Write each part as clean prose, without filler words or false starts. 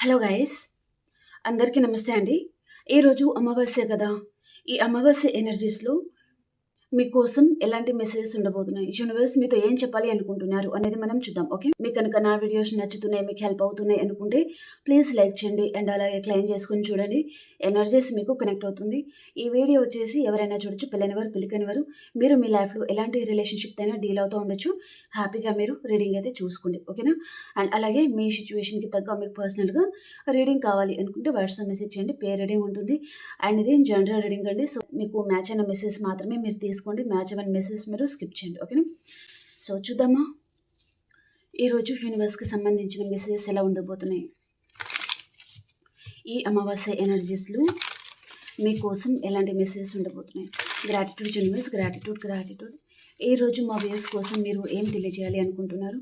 Hello guys, అందరికీ నమస్తే అండి. ఈరోజు అమావాస్య కదా. ఈ అమావాస్య ఎనర్జీస్‌లో మీకోసం ఎలాంటి మెసేజెస్ ఉండబోతున్నాయి, యూనివర్స్ మీతో ఏం చెప్పాలి అనుకుంటున్నారు అనేది మనం చూద్దాం. ఓకే, మీకు కనుక నా వీడియోస్ నచ్చుతున్నాయి, మీకు హెల్ప్ అవుతున్నాయి అనుకుంటే ప్లీజ్ లైక్ చేయండి అండ్ అలాగే క్లెయిమ్ చేసుకొని చూడండి. ఎనర్జీస్ మీకు కనెక్ట్ అవుతుంది. ఈ వీడియో వచ్చేసి ఎవరైనా చూడొచ్చు, పెళ్ళైనవారు పిలికనివారు, మీరు మీ లైఫ్లో ఎలాంటి రిలేషన్షిప్ అయినా డీల్ అవుతూ ఉండొచ్చు. హ్యాపీగా మీరు రీడింగ్ అయితే చూసుకోండి, ఓకేనా. అండ్ అలాగే మీ సిచ్యువేషన్కి తగ్గ మీకు పర్సనల్గా రీడింగ్ కావాలి అనుకుంటే వాట్సాప్ మెసేజ్ చేయండి, పే రీడింగ్ ఉంటుంది. అండ్ ఇది జనరల్ రీడింగ్ అండి. సో మీకు మ్యాచ్ అయిన మెసేజ్ మాత్రమే మీరు తీసుకోండి, మ్యాచ్ అయిన మెసేజ్ మీరు స్కిప్ చేయండి, ఓకేనా. సో చూద్దామా ఈరోజు యూనివర్స్కి సంబంధించిన మెసేజెస్ ఎలా ఉండబోతున్నాయి. ఈ అమావాస్య ఎనర్జీస్లో మీకోసం ఎలాంటి మెసేజెస్ ఉండబోతున్నాయి. Gratitude universe, gratitude. ఈరోజు మా వ్యూస్ కోసం మీరు ఏం తెలియజేయాలి అనుకుంటున్నారు.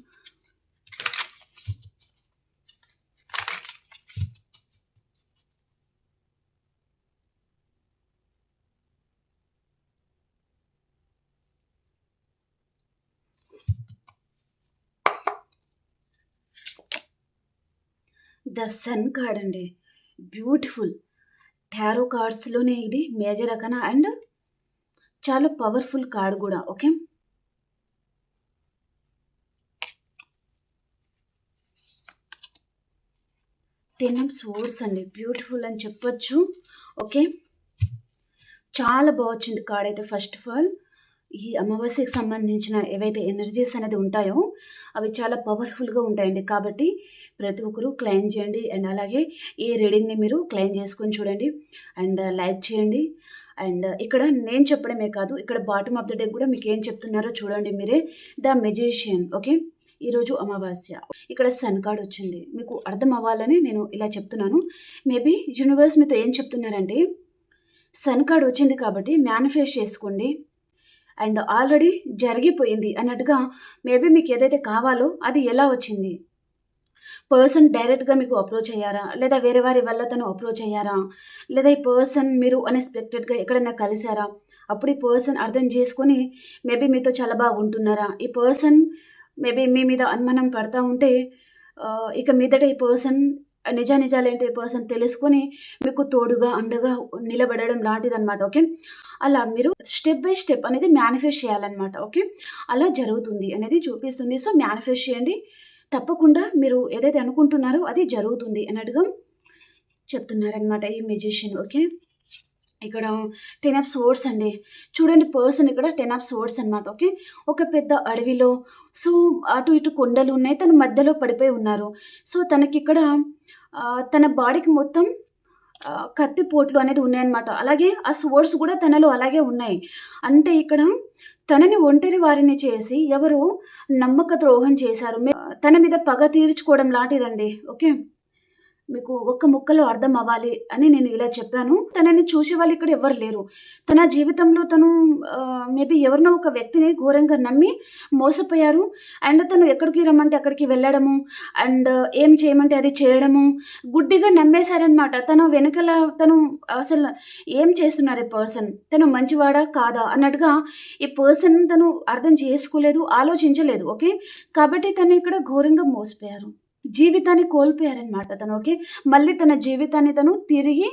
ద సన్ కార్డ్ అండి, బ్యూటిఫుల్. టారో కార్డ్స్లోనే ఇది మేజర్ అకనా అండ్ చాలా పవర్ఫుల్ కార్డ్ కూడా. ఓకే, టెన్ ఆఫ్ సోర్స్ అండి, బ్యూటిఫుల్ అని చెప్పొచ్చు. ఓకే, చాలా బాగా వచ్చింది కార్డ్ అయితే. ఫస్ట్ ఆఫ్ ఆల్ ఈ అమావాస్యకి సంబంధించిన ఏవైతే ఎనర్జీస్ అనేది ఉంటాయో అవి చాలా పవర్ఫుల్గా ఉంటాయండి. కాబట్టి ప్రతి ఒక్కరూ క్లెయిమ్ చేయండి అండ్ అలాగే ఈ రీడింగ్ని మీరు క్లెయిమ్ చేసుకొని చూడండి అండ్ లైక్ చేయండి. అండ్ ఇక్కడ నేను చెప్పడమే కాదు, ఇక్కడ బాటమ్ ఆఫ్ ద డెక్ కూడా మీకు ఏం చెప్తున్నారో చూడండి మీరే. The magician. ఓకే, ఈరోజు అమావాస్య, ఇక్కడ సన్ కార్డ్ వచ్చింది. మీకు అర్థం అవ్వాలని నేను ఇలా చెప్తున్నాను. మేబీ యూనివర్స్ మీతో ఏం చెప్తున్నారంటే, సన్ కార్డ్ వచ్చింది కాబట్టి మేనిఫెస్ట్ చేసుకోండి అండ్ ఆల్రెడీ జరిగిపోయింది అన్నట్టుగా. మేబీ మీకు ఏదైతే కావాలో అది ఎలా వచ్చింది. పర్సన్ డైరెక్ట్గా మీకు అప్రోచ్ అయ్యారా, లేదా వేరే వారి వల్ల తను అప్రోచ్ అయ్యారా, లేదా ఈ పర్సన్ మీరు అన్ఎక్స్పెక్టెడ్గా ఎక్కడైనా కలిసారా, అప్పుడు ఈ పర్సన్ అర్థం చేసుకొని మేబీ మీతో చాలా బాగా ఉంటున్నారా. ఈ పర్సన్ మేబీ మీ మీద అనుమానం పడతా ఉంటే ఇక మీదట ఈ పర్సన్ నిజాలేంటి ఈ పర్సన్ తెలుసుకొని మీకు తోడుగా అండగా నిలబడడం లాంటిదన్నమాట. ఓకే, అలా మీరు స్టెప్ బై స్టెప్ అనేది మేనిఫెస్ట్ చేయాలన్నమాట. ఓకే, అలా జరుగుతుంది అనేది చూపిస్తుంది. సో మేనిఫెస్ట్ చేయండి, తప్పకుండా మీరు ఏదైతే అనుకుంటున్నారో అది జరుగుతుంది అన్నట్టుగా చెప్తున్నారనమాట ఈ మెజిషియన్. ఓకే, ఇక్కడ 10 ఆఫ్ సోర్డ్స్ అండి. చూడండి పర్సన్ ఇక్కడ 10 ఆఫ్ సోర్డ్స్ అనమాట. ఓకే, ఒక పెద్ద అడవిలో, సో అటు ఇటు కొండలు ఉన్నాయి, తన మధ్యలో పడిపోయి ఉన్నారు. సో తనకి ఇక్కడ తన బాడీకి మొత్తం కత్తిపోట్లు అనేది ఉన్నాయన్నమాట. అలాగే ఆ సోర్స్ కూడా తనలో అలాగే ఉన్నాయి. అంటే ఇక్కడ తనని ఒంటరి వారిని చేసి ఎవరు నమ్మక ద్రోహం చేశారు, తన మీద పగ తీర్చుకోవడం లాంటిదండి. ఓకే, మీకు ఒక్క ముక్కలో అర్థం అవ్వాలి అని నేను ఇలా చెప్పాను. తనని చూసే వాళ్ళు ఇక్కడ ఎవరు లేరు. తన జీవితంలో తను మేబీ ఎవరినో ఒక వ్యక్తిని ఘోరంగా నమ్మి మోసపోయారు. అండ్ తను ఎక్కడికి రమ్మంటే అక్కడికి వెళ్ళడము అండ్ ఏం చేయమంటే అది చేయడము, గుడ్డిగా నమ్మేశారనమాట. తను వెనకల తను అసలు ఏం చేస్తున్నారు ఈ పర్సన్, తను మంచివాడా కాదా అన్నట్టుగా ఈ పర్సన్ తను అర్థం చేసుకోలేదు, ఆలోచించలేదు. ఓకే, కాబట్టి తను ఇక్కడ ఘోరంగా మోసపోయారు, జీవితాన్ని కోల్పోయారనమాట తను. ఓకే, మళ్ళీ తన జీవితాన్ని తను తిరిగి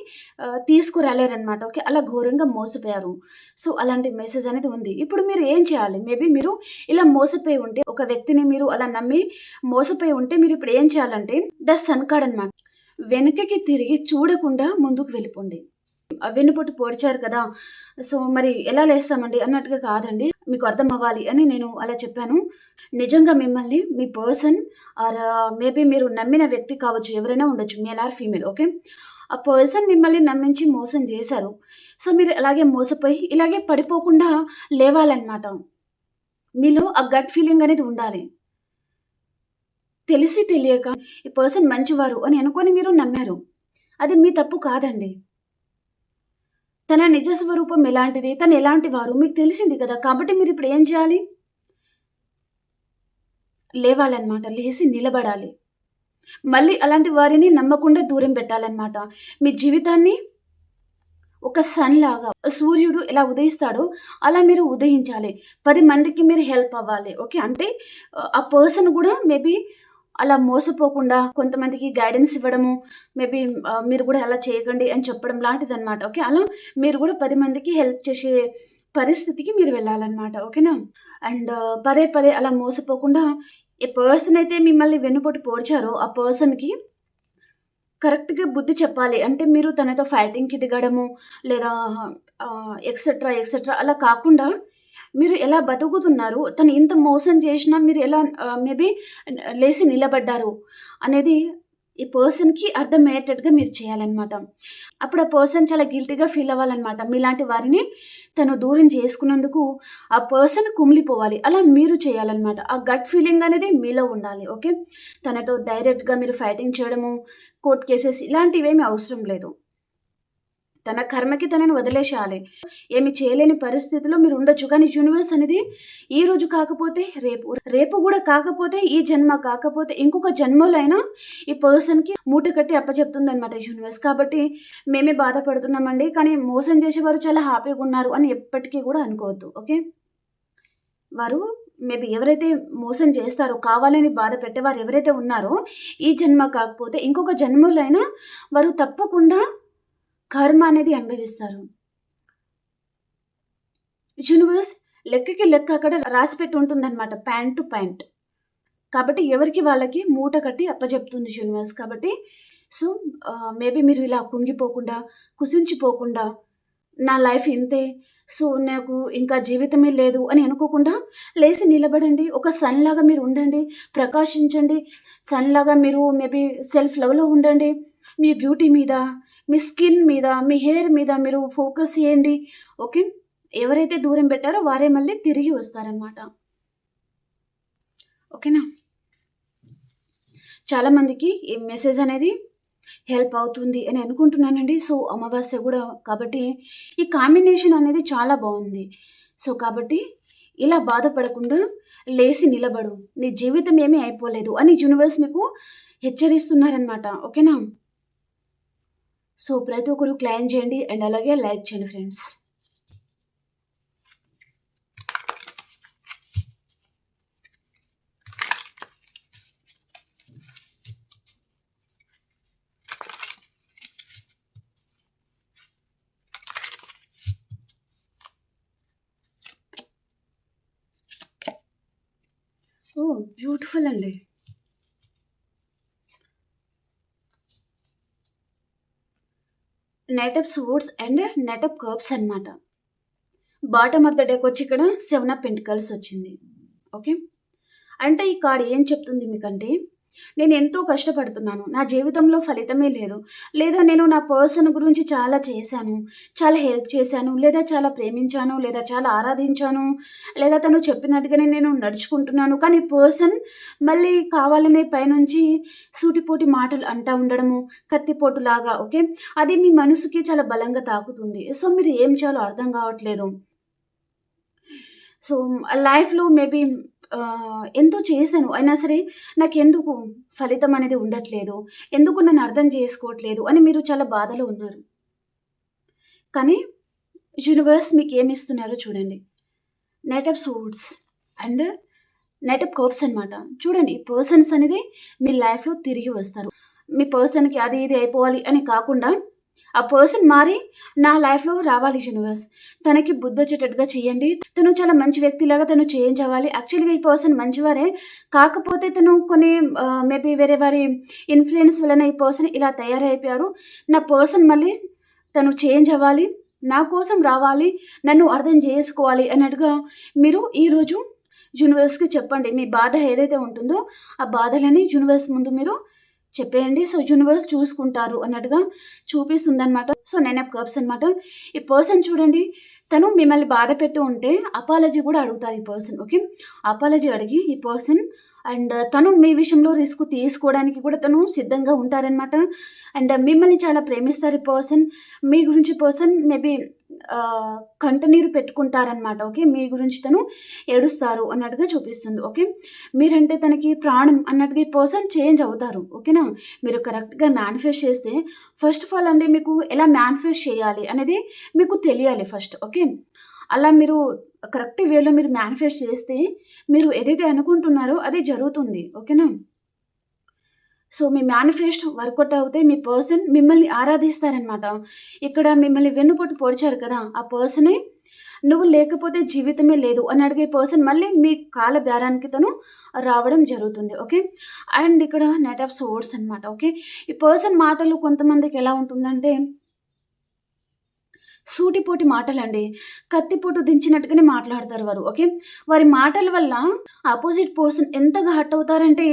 తీసుకురాలేరనమాట. ఓకే, అలా ఘోరంగా మోసపోయారు. సో అలాంటి మెసేజ్ అనేది ఉంది. ఇప్పుడు మీరు ఏం చేయాలి, మేబీ మీరు ఇలా మోసపోయి ఉంటే, ఒక వ్యక్తిని మీరు అలా నమ్మి మోసపోయి ఉంటే మీరు ఇప్పుడు ఏం చేయాలంటే ద సన్ కార్డ్ అనమాట, వెనకకి తిరిగి చూడకుండా ముందుకు వెళ్ళిపోండి. వెన్నుపోటు పొడిచారు కదా, సో మరి ఎలా లేస్తామండి అన్నట్టుగా కాదండి, మీకు అర్థం అవ్వాలి అని నేను అలా చెప్పాను. నిజంగా మిమ్మల్ని మీ పర్సన్ ఆర్ మేబీ మీరు నమ్మిన వ్యక్తి కావచ్చు, ఎవరైనా ఉండొచ్చు, మేల్ ఆర్ ఫీమేల్. ఓకే, ఆ పర్సన్ మిమ్మల్ని నమ్మించి మోసం చేశారు. సో మీరు అలాగే మోసపోయి ఇలాగే పడిపోకుండా లేవాలన్నమాట. మీలో ఆ గట్ ఫీలింగ్ అనేది ఉండాలి. తెలిసి తెలియక ఈ పర్సన్ మంచివారు అని అనుకొని మీరు నమ్మారు, అది మీ తప్పు కాదండి. తన నిజ స్వరూపం ఎలాంటిది, తను ఎలాంటి వారు మీకు తెలిసింది కదా. కాబట్టి మీరు ఇప్పుడు ఏం చేయాలి, లేవాలన్నమాట, లేచి నిలబడాలి. మళ్ళీ అలాంటి వారిని నమ్మకుండా దూరం పెట్టాలన్నమాట. మీ జీవితాన్ని ఒక సన్ లాగా, సూర్యుడు ఎలా ఉదయిస్తాడో అలా మీరు ఉదయించాలి. 10 మందికి మీరు హెల్ప్ అవ్వాలి. ఓకే, అంటే ఆ పర్సన్ కూడా మేబీ అలా మోసపోకుండా కొంతమందికి గైడెన్స్ ఇవ్వడము, మేబీ మీరు కూడా అలా చేయకండి అని చెప్పడం లాంటిదనమాట. ఓకే. అలా మీరు కూడా 10 మందికి హెల్ప్ చేసే పరిస్థితికి మీరు వెళ్ళాలన్నమాట. ఓకేనా? అండ్ పదే పదే అలా మోసపోకుండా ఏ పర్సన్ అయితే మిమ్మల్ని వెన్నుపోటు పొడిచారో ఆ పర్సన్‌కి కరెక్ట్‌గా బుద్ధి చెప్పాలి. అంటే మీరు తనతో ఫైటింగ్‌కి దిగడము లేదా ఎక్సెట్రా, ఎక్సెట్రా అలా కాకుండా మీరు ఎలా బతుకుతున్నారు? తను ఇంత మోసం చేషినా మీరు ఎలా మేబీ లేసి నిలబడ్డారు అనేది ఈ పర్సన్‌కి అర్థమయ్యేటట్టుగా మీరు చేయాలనమాట. అప్పుడు ఆ పర్సన్ చాలా గిల్టీ‌గా ఫీల్ అవ్వాలనమాట. మీలాంటి వారిని తను దూరం చేసుకున్నందుకు ఆ పర్సన్ కుమిలిపోవాలి. అలా మీరు చేయాలనమాట. ఆ గట్ ఫీలింగ్ అనేది మీలో ఉండాలి. ఓకే. తనతో డైరెక్ట్‌గా మీరు ఫైటింగ్ చేయడము, కోర్ట్ కేసెస్ ఇలాంటివేమీ అవసరం లేదు. తన కర్మకి తనని వదిలేసేయాలి. ఏమి చేయలేని పరిస్థితిలో మీరు ఉండొచ్చు. కానీ యూనివర్స్ అనేది ఈ రోజు కాకపోతే రేపు, రేపు గూడా కాకపోతే ఈ జన్మ కాకపోతే ఇంకొక జన్మలో అయినా ఈ పర్సన్‌కి మూట కట్టి అప్పచెప్తుందనమాట యూనివర్స్. కాబట్టి మేమే బాధపడుతున్నామండి. కానీ మోసం చేసేవారు చాలా హ్యాపీగున్నారు అని ఎప్పటికీ గూడా అనుకోవద్దు. ఓకే. వారు మేబీ ఎవరైతే మోసం చేస్తారో, కావాలని బాధ పెట్టేవారు ఎవరైతే ఉన్నారో, ఈ జన్మ కాకపోతే ఇంకొక జన్మలో అయినా వారు తప్పకుండా కర్మ అనేది అనుభవిస్తారు. యూనివర్స్ లెక్కకి లెక్క అక్కడ రాసిపెట్టి ఉంటుందన్నమాట. Point to point. కాబట్టి ఎవరికి వాళ్ళకి మూట కట్టి అప్పజెప్తుంది యూనివర్స్. కాబట్టి సో, మేబీ మీరు ఇలా కుంగిపోకుండా, కుసించిపోకుండా నా లైఫ్ ఇంతే. సో, నాకు ఇంకా జీవితమే లేదు అని అనుకోకుండా లేసి నిలబడండి. ఒక సన్‌లాగా మీరు ఉండండి. ప్రకాశించండి. సన్‌లాగా మీరు మేబీ సెల్ఫ్ లవ్‌లో ఉండండి. మీ బ్యూటీ మీద, మీ స్కిన్ మీద, మీ హెయిర్ మీద మీరు ఫోకస్ చేయండి. ఓకే. ఎవరైతే దూరం పెట్టారో వారే మళ్ళీ తిరిగి వస్తారనమాట. ఓకేనా? చాలా మందికి ఈ మెసేజ్ అనేది హెల్ప్ అవుతుంది అని అనుకుంటున్నానండి. సో, అమావాస్య గూడా కాబట్టి ఈ కాంబినేషన్ అనేది చాలా బావుంది. సో, కాబట్టి ఇలా బాధపడకుండా లేసి నిలబడు. నీ జీవితం ఏమీ అయిపోలేదు అని యూనివర్స్ మీకు హెచ్చరిస్తున్నారనమాట. ఓకేనా? సో, ప్రతి ఒక్కరు క్లెయిమ్ చేయండి అండ్ అలాగే లైక్ చేయండి ఫ్రెండ్స్. ఓహ్! బ్యూటిఫుల్ అండి. Knight of swords and knight of cups అన్నమాట. బాటమ్ ఆఫ్ ద డెక్ వచ్చి ఇక్కడ 7 ఆఫ్ పెంటికల్స్ వచ్చింది. ఓకే. అంటే ఈ కార్డ్ ఏం చెప్తుంది మీకంటే, నేను ఎంతో కష్టపడుతున్నాను. నా జీవితంలో ఫలితమే లేదు. లేదా నేను నా పర్సన్ గురించి చాలా చేశాను. చాలా హెల్ప్ చేశాను. లేదా చాలా ప్రేమించాను. లేదా చాలా ఆరాధించాను. లేదా తను చెప్పినట్టుగానే నేను నడుచుకుంటున్నాను. కానీ పర్సన్ మళ్ళీ కావాలనే పైనుంచి సూటిపోటి మాటలు అంటా ఉండడము, కత్తిపోటులాగా. ఓకే. అది మీ మనసుకి చాలా బలంగా తాకుతుంది. సో, మీరు ఏం చేయాలో అర్థం కావట్లేదు. సో, లైఫ్‌లో మేబీ ఎంతో చేశాను. అయినా సరే నాకెందుకు ఫలితం అనేది ఉండట్లేదు. ఎందుకు నన్ను అర్థం చేసుకోవట్లేదు అని మీరు చాలా బాధలో ఉన్నారు. కానీ యూనివర్స్ మీకేమిస్తున్నారో చూడండి. Knight of swords and knight of cups అన్నమాట. చూడండి పర్సన్స్ అనేది మీ లైఫ్‌లో తిరిగి వస్తారు. మీ పర్సన్‌కి అది ఇది అయిపోవాలి అని కాకుండా ఆ పర్సన్ మారి నా లైఫ్‌లో రావాలి యూనివర్స్. తనకి బుద్ధొచ్చేటట్టుగా చేయండి. తను చాలా మంచి వ్యక్తిలాగా తను చేంజ్ అవ్వాలి. యాక్చువల్‌గా ఈ పర్సన్ మంచివారే. కాకపోతే తను కొన్ని మేబీ వేరే వారి ఇన్‌ఫ్లుయెన్స్ వలన ఈ పర్సన్ ఇలా తయారైపోయారు. నా పర్సన్ మళ్ళీ తను చేంజ్ అవ్వాలి. నా కోసం రావాలి. నన్ను అర్థం చేసుకోవాలి అన్నట్టుగా మీరు ఈరోజు యూనివర్స్‌కి చెప్పండి. మీ బాధ ఏదైతే ఉంటుందో ఆ బాధలని యూనివర్స్ ముందు మీరు చెప్పేయండి. సో, యూనివర్స్ చూసుకుంటారు అన్నట్టుగా చూపిస్తుందనమాట. సో, 9 ఆఫ్ కప్స్ అనమాట. ఈ పర్సన్ చూడండి తను మిమ్మల్ని బాధ పెట్టి ఉంటే అపాలజీ కూడా అడుగుతారు ఈ పర్సన్. ఓకే. అపాలజీ అడిగి ఈ పర్సన్ అండ్ తను మీ విషయంలో రిస్క్ తీసుకోవడానికి కూడా తను సిద్ధంగా ఉంటారనమాట. అండ్ మిమ్మల్ని చాలా ప్రేమిస్తారు ఈ పర్సన్. మీ గురించి పర్సన్ మేబీ కంటనీరు పెట్టుకుంటారనమాట. ఓకే. మీ గురించి తను ఏడుస్తారు అన్నట్టుగా చూపిస్తుంది. ఓకే. మీరంటే తనకి ప్రాణం అన్నట్టుగా ఈ పర్సన్ చేంజ్ అవుతారు. ఓకేనా. మీరు కరెక్ట్‌గా మేనిఫెస్ట్ చేస్తే ఫస్ట్ ఆఫ్ ఆల్ అండి మీకు ఎలా మేనిఫెస్ట్ చేయాలి అనేది మీకు తెలియాలి ఫస్ట్. ఓకే. అలా మీరు కరెక్ట్ వేలో మీరు మేనిఫెస్ట్ చేస్తే మీరు ఏదైతే అనుకుంటున్నారో అది జరుగుతుంది. ఓకేనా. సో మీ మేనిఫెస్టో వర్కౌట్ అవుతే మీ పర్సన్ మిమ్మల్ని ఆరాధిస్తారనమాట. ఇక్కడ మిమ్మల్ని వెన్నుపోటు పొడిచారు కదా! ఆ పర్సనే నువ్వు లేకపోతే జీవితమే లేదు అని అడిగే పర్సన్ మళ్ళీ మీ కాళ్ళ బేరానికి తను రావడం జరుగుతుంది. ఓకే. అండ్ ఇక్కడ నైట్ ఆఫ్ సోర్డ్స్ అనమాట. ఓకే. ఈ పర్సన్ మాటలు కొంతమందికి ఎలా ఉంటుందంటే సూటిపోటి మాటలండి. కత్తిపోటు దించినట్టుగానే మాట్లాడతారు వారు. ఓకే. వారి మాటల వల్ల అపోజిట్ పర్సన్ ఎంతగా హర్ట్ అవుతారంటే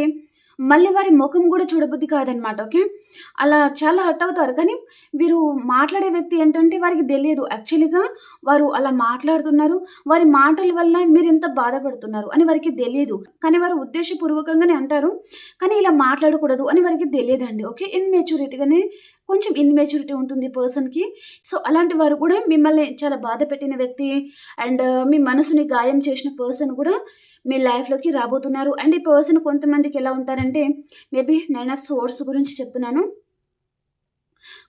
మళ్ళీ వారి ముఖం గూడా చూడబుద్ధి కాదనమాట. ఓకే. అలా చాలా హర్ట్ అవుతారు. కానీ వీరు మాట్లాడే వ్యక్తి ఏంటంటే వారికి తెలియదు. యాక్చువల్‌గా వారు అలా మాట్లాడుతున్నారు. వారి మాటల వల్ల మీరింత బాధపడుతున్నారు అని వారికి తెలీదు. కానీ వారు ఉద్దేశపూర్వకంగానే అంటారు. కానీ ఇలా మాట్లాడకూడదు అని వారికి తెలియదండి. ఓకే. కొంచెం ఇన్‌మెచ్యూరిటీ ఉంటుంది పర్సన్‌కి. సో, అలాంటి వారు కూడా మిమ్మల్ని చాలా బాధ పెట్టిన వ్యక్తి అండ్ మీ మనసుని గాయం చేసిన పర్సన్ కూడా మీ లైఫ్‌లోకి రాబోతున్నారు. అండ్ ఈ పర్సన్ కొంతమందికి ఎలా ఉంటారంటే మేబీ 9 ఆఫ్ సోర్డ్స్ గురించి చెప్తున్నాను.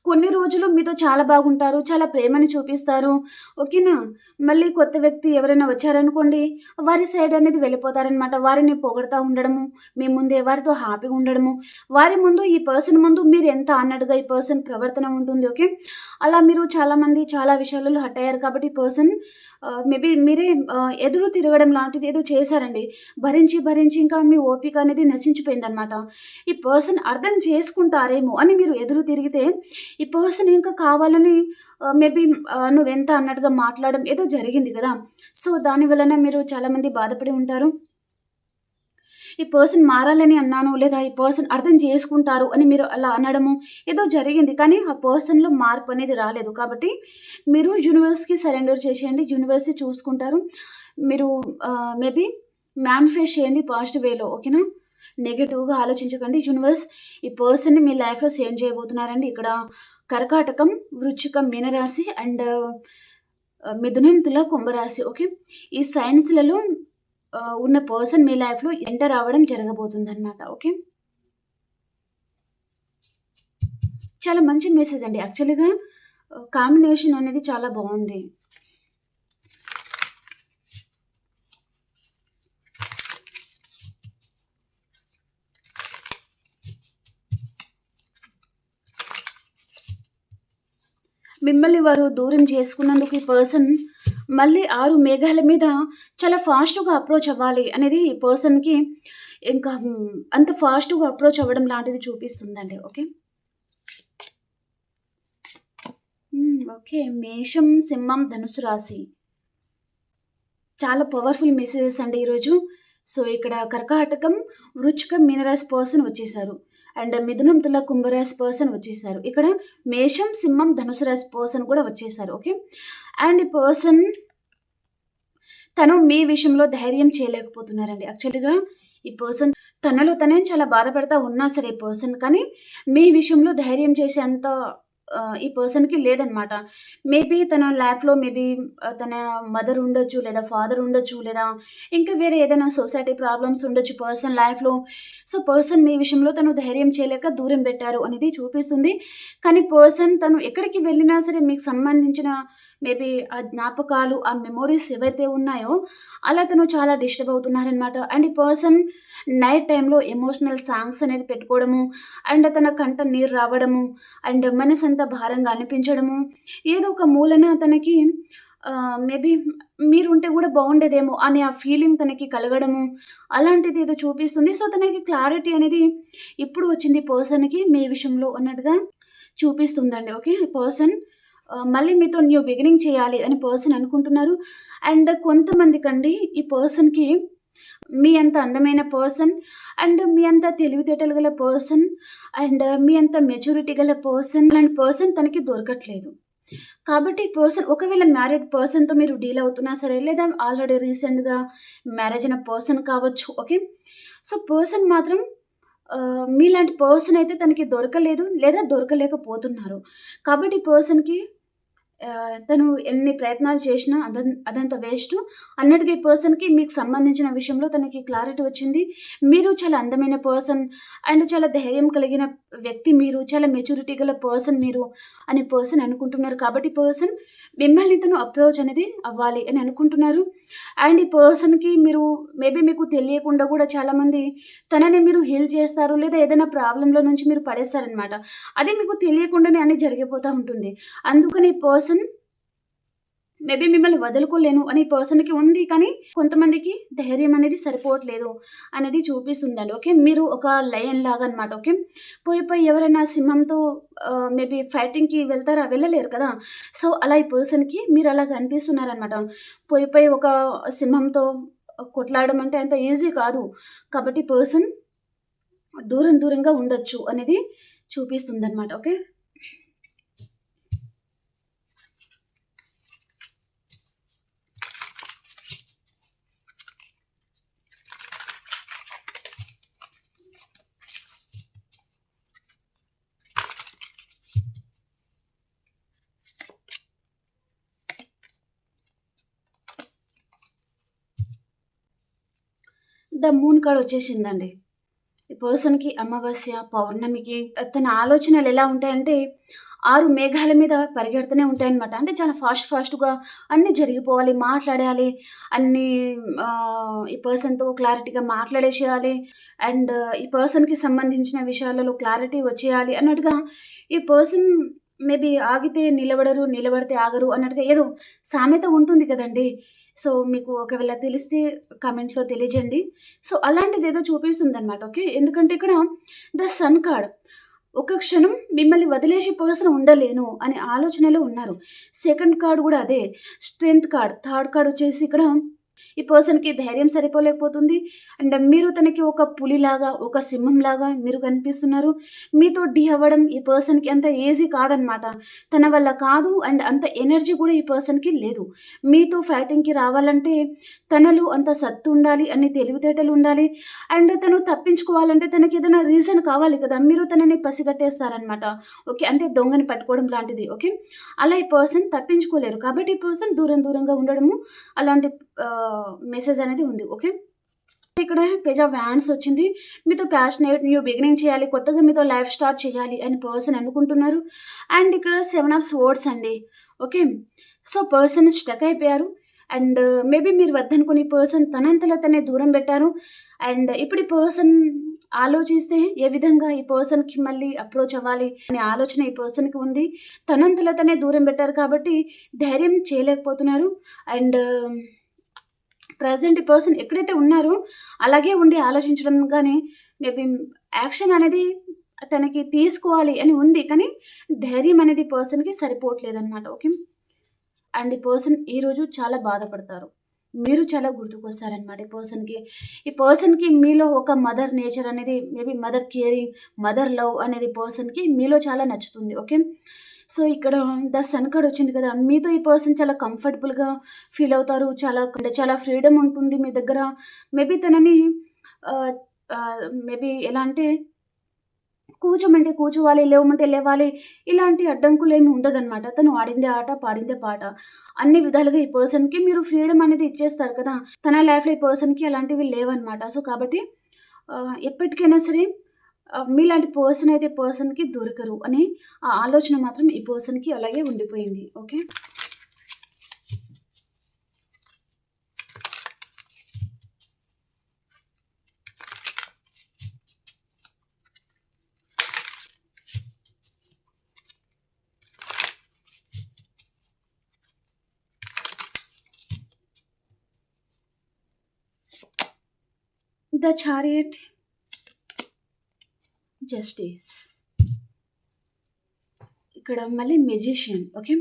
కొన్ని రోజులు మీతో చాలా బాగుంటారు. చాలా ప్రేమని చూపిస్తారు. ఓకేనా? మళ్ళీ కొత్త వ్యక్తి ఎవరైనా వచ్చారనుకోండి, వారి సైడ్ అనేది వెళ్ళిపోతారనమాట. వారిని పొగడుతా ఉండడము, మీ ముందే వారితో హ్యాపీగా ఉండడము, వారి ముందు ఈ పర్సన్ ముందు మీరు ఎంత అన్నట్టుగా ఈ పర్సన్ ప్రవర్తన ఉంటుంది. ఓకే. అలా మీరు చాలామంది చాలా విషయాలలో హర్ట్ అయ్యారు కాబట్టి ఈ పర్సన్ మేబీ మీరే ఎదురు తిరగడం లాంటిది ఏదో చేశారండి. భరించి, భరించి ఇంకా మీ ఓపిక అనేది నశించిపోయిందనమాట. ఈ పర్సన్ అర్థం చేసుకుంటారేమో అని మీరు ఎదురు తిరిగితే ఈ పర్సన్ ఇంకా కావాలని మేబీ నువ్వెంత అన్నట్టుగా మాట్లాడడం ఏదో జరిగింది గదా! సో, దాని వలన మీరు చాలామంది బాధపడి ఉంటారు. ఈ పర్సన్ మారాలని అన్నాను, లేదా ఈ పర్సన్ అర్థం చేసుకుంటారు అని మీరు అలా అనడము ఏదో జరిగింది. కానీ ఆ పర్సన్‌లో మార్పనేది రాలేదు. కాబట్టి మీరు యూనివర్స్‌కి సరెండర్ చేసేయండి. యూనివర్సే చూసుకుంటారు. మీరు మేబీ మేనిఫెస్ట్ చేయండి పాజిటివ్ వేలో. ఓకేనా? నెగెటివ్‌గా ఆలోచించకండి. యూనివర్స్ ఈ పర్సన్‌ని మీ లైఫ్‌లో సెండ్ చేయబోతున్నారండి. ఇక్కడ కర్కాటకం, వృశ్చికం, మీనరాశి అండ్ మిథునం, తుల, కుంభరాశి. ఓకే. ఈ సైన్స్‌లలో ఉన్న పర్సన్ మీ లైఫ్‌లో ఎంటర్ అవ్వడం జరగబోతుందనమాట. ఓకే. చాలా మంచి మెసేజ్ అండి. యాక్చువల్‌గా కాంబినేషన్ అనేది చాలా బావుంది. మిమ్మల్ని వారు దూరం చేసుకున్నందుకు ఈ పర్సన్ మళ్ళీ 6 మేఘాల మీద చాలా ఫాస్ట్‌గా అప్రోచ్ అవ్వాలి అనేది ఈ పర్సన్‌కి ఇంకా అంత ఫాస్ట్‌గా అప్రోచ్ అవ్వడం లాంటిది చూపిస్తుందండి. ఓకే. ఓకే. మేషం, సింహం, ధనుసు రాశి. చాలా పవర్‌ఫుల్ మెసేజెస్ అండి ఈరోజు. సో, ఇక్కడ కర్కాటకం, వృశ్చికం, మీనరాశి పర్సన్ వచ్చేసారు. అండ్ మిథునం, తుల, కుంభరాశి పర్సన్ వచ్చేసారు. ఇక్కడ మేషం, సింహం, ధనుసు రాశి పర్సన్ కూడా వచ్చేసారు. ఓకే. అండ్ ఈ పర్సన్ తను మీ విషయంలో ధైర్యం చేయలేకపోతున్నారండి. యాక్చువల్‌గా ఈ పర్సన్ తనలో తనే చాలా బాధపడతా ఉన్నా సరే ఈ పర్సన్ కానీ మీ విషయంలో ధైర్యం చేసే అంత ఈ పర్సన్‌కి లేదనమాట. మేబీ తన లైఫ్‌లో తన మదర్ ఉండొచ్చు, లేదా ఫాదర్ ఉండొచ్చు, లేదా ఇంకా వేరే ఏదైనా సొసైటీ ప్రాబ్లమ్స్ ఉండొచ్చు పర్సన్ లైఫ్‌లో. సో, పర్సన్ మీ విషయంలో తను ధైర్యం చేయలేక దూరం పెట్టారు అనేది చూపిస్తుంది. కానీ పర్సన్ తను ఎక్కడికి వెళ్ళినా సరే మీకు సంబంధించిన మేబీ ఆ జ్ఞాపకాలు, ఆ మెమోరీస్ ఏవైతే ఉన్నాయో అలా తను చాలా డిస్టర్బ్ అవుతున్నారనమాట. అండ్ ఈ పర్సన్ నైట్ టైమ్‌లో ఎమోషనల్ సాంగ్స్ అనేది పెట్టుకోవడము, అండ్ తన కంట నీరు రావడము, అండ్ మనసంతా భారంగా అనిపించడము, ఏదో ఒక మూలన తనకి మేబీ మీరుంటే గూడా బావుండేదేమో అనే ఆ ఫీలింగ్ తనకి కలగడము, అలాంటిది ఏదో చూపిస్తుంది. సో, తనకి క్లారిటీ అనేది ఇప్పుడు వచ్చింది పర్సన్‌కి మీ విషయంలో అన్నట్టుగా చూపిస్తుందండి. ఓకే. పర్సన్ మళ్ళీ మీతో న్యూ బిగినింగ్ చేయాలి అని పర్సన్ అనుకుంటున్నారు. అండ్ కొంతమందికండి ఈ పర్సన్‌కి మీ అంత అందమైన పర్సన్ అండ్ మీ అంత తెలివితేటలు గల పర్సన్ అండ్ మీ అంత మెచ్యూరిటీ గల పర్సన్ అలాంటి పర్సన్ తనకి దొరకట్లేదు. కాబట్టి ఈ పర్సన్ ఒకవేళ మ్యారీడ్ పర్సన్‌తో మీరు డీల్ అవుతున్నా సరే, లేదా ఆల్రెడీ రీసెంట్‌గా మ్యారేజ్ అయిన పర్సన్ కావచ్చు. ఓకే. సో, పర్సన్ మాత్రం మీలాంటి పర్సన్ అయితే తనకి దొరకలేదు, లేదా దొరకలేకపోతున్నారు. కాబట్టి ఈ పర్సన్‌కి తను ఎన్ని ప్రయత్నాలు చేసినా అదంతా వేస్టు అన్నట్టుగా ఈ పర్సన్‌కి మీకు సంబంధించిన విషయంలో తనకి క్లారిటీ వచ్చింది. మీరు చాలా అందమైన పర్సన్ అండ్ చాలా ధైర్యం కలిగిన వ్యక్తి మీరు. చాలా మెచ్యూరిటీ గల పర్సన్ మీరు అనే పర్సన్ అనుకుంటున్నారు. కాబట్టి పర్సన్ మిమ్మల్ని తను అప్రోచ్ అనేది అవ్వాలి అని అనుకుంటున్నారు. అండ్ ఈ పర్సన్‌కి మీరు మేబీ మీకు తెలియకుండా కూడా చాలామంది తనని మీరు హీల్ చేస్తారు. లేదా ఏదైనా ప్రాబ్లమ్‌లో నుంచి మీరు పడేస్తారనమాట. అది మీకు తెలియకుండానే అనేది జరిగిపోతా ఉంటుంది. అందుకని ఈ పర్సన్ మేబీ మిమ్మల్ని వదులుకోలేను అని ఈ పర్సన్‌కి ఉంది. కానీ కొంతమందికి ధైర్యం అనేది సరిపోవట్లేదు అనేది చూపిస్తుందండి. ఓకే. మీరు ఒక లయన్ లాగా అనమాట. ఓకే. పోయి ఎవరైనా సింహంతో మేబీ ఫైటింగ్‌కి వెళ్తారా? వెళ్ళలేరు కదా! సో, అలా ఈ పర్సన్‌కి మీరు అలా కనిపిస్తున్నారనమాట. పోయి ఒక సింహంతో కొట్లాడడం అంటే అంత ఈజీ కాదు. కాబట్టి పర్సన్ దూరంగా ఉండొచ్చు అనేది చూపిస్తుందనమాట. ఓకే. ద మూన్ కార్డ్ వచ్చేసిందండి. ఈ పర్సన్‌కి అమావాస్య, పౌర్ణమికి తన ఆలోచనలు ఎలా ఉంటాయంటే 6 మేఘాల మీద పరిగెడుతూనే ఉంటాయన్నమాట. అంటే చాలా ఫాస్ట్‌గా అన్నీ జరిగిపోవాలి, మాట్లాడేయాలి, అన్నీ ఈ పర్సన్‌తో క్లారిటీగా మాట్లాడేసేయాలి. అండ్ ఈ పర్సన్‌కి సంబంధించిన విషయాలలో క్లారిటీ వచ్చేయాలి అన్నట్టుగా ఈ పర్సన్ మేబీ ఆగితే నిలబడరు, నిలబడితే ఆగరు అన్నట్టుగా ఏదో సామెత ఉంటుంది కదండీ! సో, మీకు ఒకవేళ తెలిస్తే కామెంట్‌లో తెలియజేయండి. సో, అలాంటిదేదో చూపిస్తుందనమాట. ఓకే. ఎందుకంటే ఇక్కడ ద సన్ కార్డ్. ఒక క్షణం మిమ్మల్ని వదిలేసి పర్సన్ ఉండలేను అనే ఆలోచనలో ఉన్నారు. సెకండ్ కార్డ్ గూడా అదే. Strength card. థర్డ్ కార్డ్ వచ్చేసి ఇక్కడ ఈ పర్సన్‌కి ధైర్యం సరిపోలేకపోతుంది. అండ్ మీరు తనకి ఒక పులిలాగా, ఒక సింహంలాగా మీరు కనిపిస్తున్నారు. మీతో ఢీ అవ్వడం ఈ పర్సన్‌కి అంత ఈజీ కాదనమాట. తన వల్ల కాదు. అండ్ అంత ఎనర్జీ కూడా ఈ పర్సన్‌కి లేదు. మీతో ఫైటింగ్‌కి రావాలంటే తనలో అంత సత్తు ఉండాలి, అన్ని తెలివితేటలు ఉండాలి. అండ్ తను తప్పించుకోవాలంటే తనకేదైనా రీజన్ కావాలి కదా! మీరు తనని పసిగట్టేస్తారనమాట. ఓకే. అంటే దొంగని పట్టుకోవడం లాంటిది. ఓకే. అలా ఈ పర్సన్ తప్పించుకోలేరు. కాబట్టి ఈ పర్సన్ దూరంగా ఉండడము అలాంటి మెసేజ్ అనేది ఉంది. ఓకే. ఇక్కడ పేజ్ ఆఫ్ వ్యాండ్స్ వచ్చింది. మీతో ప్యాషనేట్ న్యూ బిగినింగ్ చేయాలి. కొత్తగా మీతో లైఫ్ స్టార్ట్ చేయాలి అని పర్సన్ అనుకుంటున్నారు. అండ్ ఇక్కడ 7 ఆఫ్ స్వర్డ్స్ అండి. ఓకే. సో, పర్సన్ స్టక్ అయిపోయారు. అండ్ మేబీ మీరు వద్దనుకుని పర్సన్ తనంతలో తనే దూరం పెట్టారు. అండ్ ఇప్పుడు ఈ పర్సన్ ఆలోచిస్తే ఏ విధంగా ఈ పర్సన్‌కి మళ్ళీ అప్రోచ్ అవ్వాలి అనే ఆలోచన ఈ పర్సన్‌కి ఉంది. తనంతలో తనే దూరం పెట్టారు కాబట్టి ధైర్యం చేయలేకపోతున్నారు. అండ్ ప్రెజెంట్ ఈ పర్సన్ ఎక్కడైతే ఉన్నారో అలాగే ఉండి ఆలోచించడం గానీ, మేబీ యాక్షన్ అనేది తనకి తీసుకోవాలి అని ఉంది. కానీ ధైర్యం అనేది పర్సన్‌కి సరిపోవట్లేదనమాట. ఓకే. అండ్ ఈ పర్సన్ ఈరోజు చాలా బాధపడతారు. మీరు చాలా గుర్తుకొస్తారనమాట ఈ పర్సన్‌కి. ఈ పర్సన్‌కి మీలో ఒక మదర్ నేచర్ అనేది maybe mother caring, mother love అనేది పర్సన్‌కి మీలో చాలా నచ్చుతుంది. ఓకే. సో, ఇక్కడ ద సన్ కార్డ్ వచ్చింది కదా! మీతో ఈ పర్సన్ చాలా కంఫర్టబుల్‌గా ఫీల్ అవుతారు. చాలా ఫ్రీడమ్ ఉంటుంది మీ దగ్గర. మేబీ తనని ఆహ్, మేబీ ఎలా అంటే కూర్చోమంటే కూర్చోవాలి, లేవమంటే లేవాలి. ఇలాంటి అడ్డంకులేమి ఉండదనమాట. తను ఆడిందే ఆట, పాడిందే పాట. అన్ని విధాలుగా ఈ పర్సన్‌కి మీరు ఫ్రీడమ్ అనేది ఇచ్చేస్తారు కదా! తన లైఫ్‌లో ఈ పర్సన్‌కి అలాంటివి లేవనమాట. సో, కాబట్టి ఎప్పటికైనా సరే మీలాంటి పర్సన్ అయితే పర్సన్‌కి దొరకరు అని ఆ ఆలోచన మాత్రం ఈ పర్సన్‌కి అలాగే ఉండిపోయింది. ఓకే. The chariot, justice. ఇక్కడ మళ్ళీ మెజిషియన్. ఓకే.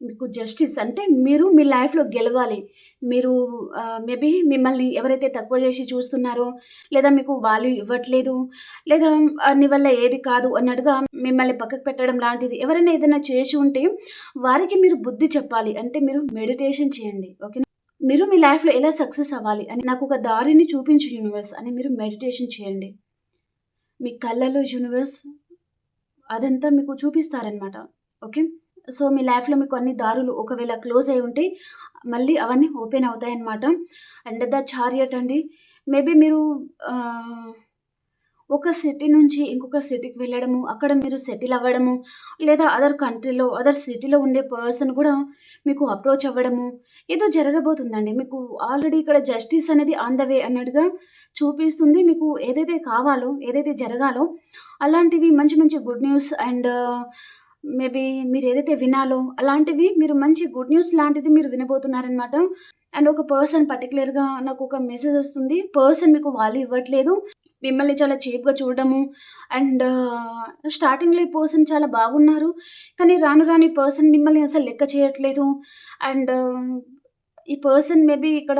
మీకు జస్టిస్ అంటే మీరు మీ లైఫ్‌లో గెలవాలి. మీరు మేబీ మిమ్మల్ని ఎవరైతే తక్కువ చేసి చూస్తున్నారో, లేదా మీకు వాల్యూ ఇవ్వట్లేదు, లేదా నీ వల్ల ఏది కాదు అన్నట్టుగా మిమ్మల్ని పక్కకు పెట్టడం లాంటిది ఎవరైనా ఏదైనా చేసి ఉంటే వారికి మీరు బుద్ధి చెప్పాలి. అంటే మీరు మెడిటేషన్ చేయండి. ఓకేనా. మీరు మీ లైఫ్‌లో ఎలా సక్సెస్ అవ్వాలి అని నాకొక దారిని చూపించు యూనివర్స్ అని మీరు మెడిటేషన్ చేయండి. మీ కళ్ళలో యూనివర్స్ అదంతా మీకు చూపిస్తారనమాట. ఓకే. సో, మీ లైఫ్‌లో మీకు అన్ని దారులు ఒకవేళ క్లోజ్ అయ్యి ఉంటే, మళ్ళీ అవన్నీ ఓపెన్ అవుతాయన్నమాట. అండ్ ద చారియట్ అండి. మేబీ మీరు ఆహ్, ఒక సిటీ నుంచి ఇంకొక సిటీకి వెళ్ళడము, అక్కడ మీరు సెటిల్ అవ్వడము, లేదా అదర్ కంట్రీలో, అదర్ సిటీలో ఉండే పర్సన్ కూడా మీకు అప్రోచ్ అవ్వడము, ఏదో జరగబోతుందండి. మీకు ఆల్రెడీ ఇక్కడ జస్టిస్ అనేది ఆన్ ద వే అన్నట్టుగా చూపిస్తుంది. మీకు ఏదైతే కావాలో, ఏదైతే జరగాలో అలాంటివి మంచి మంచి గుడ్ న్యూస్ అండ్ మేబీ మీరేదైతే వినాలో అలాంటివి మీరు మంచి గుడ్ న్యూస్ లాంటిది మీరు వినబోతున్నారనమాట. అండ్ ఒక పర్సన్ పర్టిక్యులర్‌గా నాకొక మెసేజ్ ఒస్తుంది. పర్సన్ మీకు వాల్యూ ఇవ్వట్లేదు. మిమ్మల్ని చాలా చీప్‌గా చూడడము అండ్ స్టార్టింగ్‌లో ఈ పర్సన్ చాలా బాగున్నారు. కానీ రాను రాను ఈ పర్సన్ మిమ్మల్ని అసలు లెక్క చేయట్లేదు. అండ్ ఈ పర్సన్ మేబీ ఇక్కడ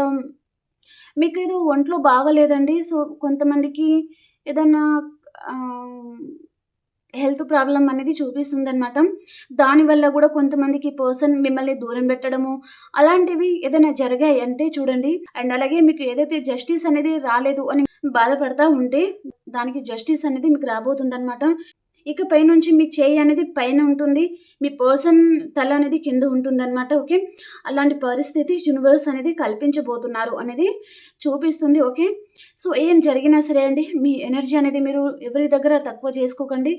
మీకేదో ఒంట్లో బాగాలేదండి. సో, కొంతమందికి ఏదన్నా ఆహ్, హెల్త్ ప్రాబ్లమ్ అనేది చూపిస్తుందనమాట. దానివల్ల గూడా కొంతమందికి ఈ పర్సన్ మిమ్మల్ని దూరం పెట్టడము, అలాంటివి ఏదైనా జరిగాయి అంటే చూడండి. అండ్ అలాగే మీకు ఏదైతే జస్టిస్ అనేది రాలేదు అని బాధపడతా ఉంటే, దానికి జస్టిస్ అనేది మీకు రాబోతుందనమాట. ఇకపై నుంచి మీ చేయి అనేది పైన ఉంటుంది. మీ పర్సన్ తల అనేది కింద ఉంటుందనమాట. ఓకే. అలాంటి పరిస్థితి యూనివర్స్ అనేది కల్పించబోతున్నారు అనేది చూపిస్తుంది. ఓకే. సో, ఏం జరిగినా సరే అండి, మీ ఎనర్జీ అనేది మీరు ఎవరి దగ్గర తక్కువ చేసుకోకండి.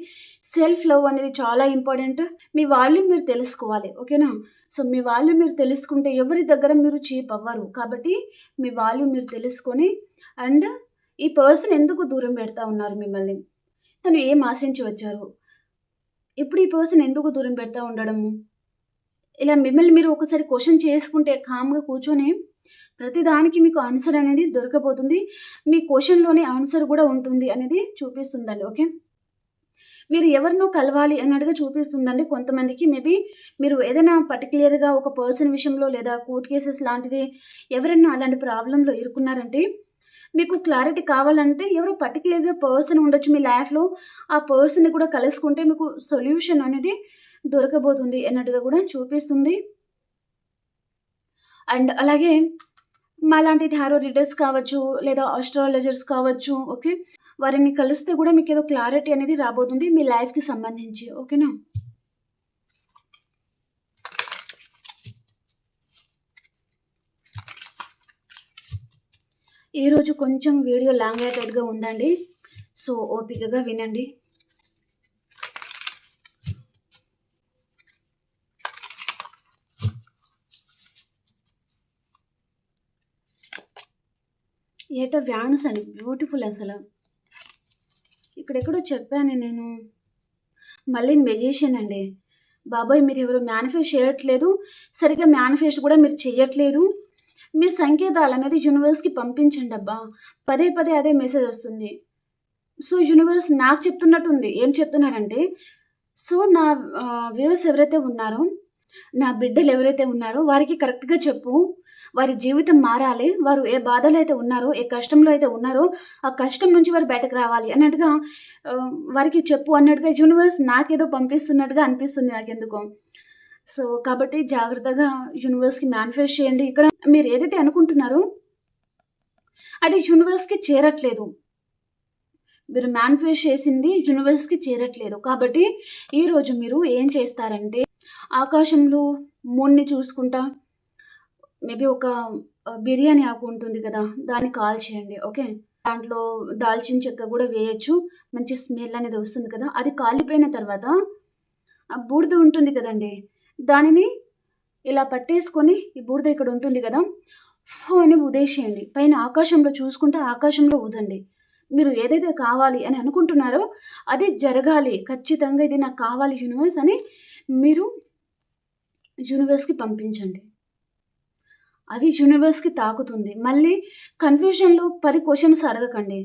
సెల్ఫ్ లవ్ అనేది చాలా ఇంపార్టెంట్. మీ వాల్యూ మీరు తెలుసుకోవాలి. ఓకేనా? సో, మీ వాల్యూ మీరు తెలుసుకుంటే ఎవరి దగ్గర మీరు చీప్ అవ్వరు. కాబట్టి మీ వాల్యూ మీరు తెలుసుకొని అండ్ ఈ పర్సన్ ఎందుకు దూరం పెడతా ఉన్నారు మిమ్మల్ని? తను ఏం ఆశించి వచ్చారు? ఇప్పుడు ఈ పర్సన్ ఎందుకు దూరం పెడతా ఉండడము? ఇలా మిమ్మల్ని మీరు ఒకసారి క్వెషన్ చేసుకుంటే కామ్‌గా కూర్చొని ప్రతి దానికి మీకు ఆన్సర్ అనేది దొరకబోతుంది. మీ క్వెషన్‌లోనే ఆన్సర్ గూడా ఉంటుంది అనేది చూపిస్తుందండి. ఓకే. మీరు ఎవరినో కలవాలి అన్నట్టుగా చూపిస్తుందండి. కొంతమందికి మేబీ మీరు ఏదైనా పర్టిక్యులర్‌గా ఒక పర్సన్ విషయంలో లేదా కోర్ట్ కేసెస్ లాంటిది ఎవరైనా అలాంటి ప్రాబ్లమ్‌లో ఇరుక్కున్నారంటే మీకు క్లారిటీ కావాలంటే ఎవరో పర్టిక్యులర్‌గా పర్సన్ ఉండొచ్చు మీ లైఫ్‌లో. ఆ పర్సన్‌ని కూడా కలుసుకుంటే మీకు సొల్యూషన్ అనేది దొరకబోతుంది అన్నట్టుగా కూడా చూపిస్తుంది. అండ్ అలాగే మాలాంటి టారో రీడర్స్ కావచ్చు, లేదా ఆస్ట్రాలజర్స్ కావచ్చు. ఓకే. వారిని కలిస్తే కూడా మీకేదో క్లారిటీ అనేది రాబోతుంది మీ లైఫ్‌కి సంబంధించి. ఓకేనా? ఈరోజు కొంచెం వీడియో లాంగేటెడ్‌గా ఉందండి. సో, ఓపికగా వినండి. ఏటో వ్యాన్స్ అండి. బ్యూటిఫుల్ అసల. ఇక్కడెక్కడో చెప్పానే నేను. మళ్ళీ మెజిషియన్ అండి. బాబోయ్! మీరెవరో మేనిఫెస్ట్ చేయట్లేదు. సరిగ్గా మేనిఫెస్ట్ కూడా మీరు చెయ్యట్లేదు. మీ సంకేతాలనేది యూనివర్స్‌కి పంపించండబ్బా! పదే పదే అదే మెసేజ్ ఒస్తుంది. సో, యూనివర్స్ నాకు చెప్తున్నట్టుంది. ఏం చెప్తున్నారంటే, సో, నా వ్యూవర్స్ ఎవరైతే ఉన్నారో, నా బిడ్డలు ఎవరైతే ఉన్నారో వారికి కరెక్ట్‌గా చెప్పు. వారి జీవితం మారాలి. వారు ఏ బాధలో అయితే ఉన్నారో, ఏ కష్టంలో అయితే ఉన్నారో, ఆ కష్టం నుంచి వారు బయటకు రావాలి అన్నట్టుగా వారికి చెప్పు అన్నట్టుగా యూనివర్స్ నాకేదో పంపిస్తున్నట్టుగా అనిపిస్తుంది నాకెందుకో. సో, కాబట్టి జాగ్రత్తగా యూనివర్స్‌కి మేనిఫెస్ట్ చేయండి. ఇక్కడ మీరు ఏదైతే అనుకుంటున్నారో, అది యూనివర్స్‌కి చేరట్లేదు. మీరు మేనిఫెస్ట్ చేసింది యూనివర్స్‌కి చేరట్లేదు. కాబట్టి ఈరోజు మీరు ఏం చేస్తారంటే, ఆకాశంలో మూన్‌ని చూసుకుంటా మేబీ ఒక బిర్యానీ ఆకు ఉంటుంది కదా! దాన్ని కాల్చేయండి. ఓకే. దాంట్లో దాల్చిన చెక్క గూడా వేయొచ్చు. మంచి స్మెల్ అనేది వస్తుంది కదా! అది కాలిపోయిన తర్వాత ఆ బూడిద ఉంటుంది కదండీ! దానిని ఇలా పట్టేసుకొని ఈ బూడిద ఇక్కడ ఉంటుంది కదా! ఫు అని ఊదేసేయండి. పైన ఆకాశంలో చూసుకుంటే ఆకాశంలో ఊదండి. మీరు ఏదైతే కావాలి అని అనుకుంటున్నారో అది జరగాలి. ఖచ్చితంగా ఇది నాకు కావాలి యూనివర్స్ అని మీరు యూనివర్స్‌కి పంపించండి. అది యూనివర్స్‌కి తాకుతుంది. మళ్ళీ కన్‌ఫ్యూజన్‌లో 10 క్వెషన్స్ అడగకండి.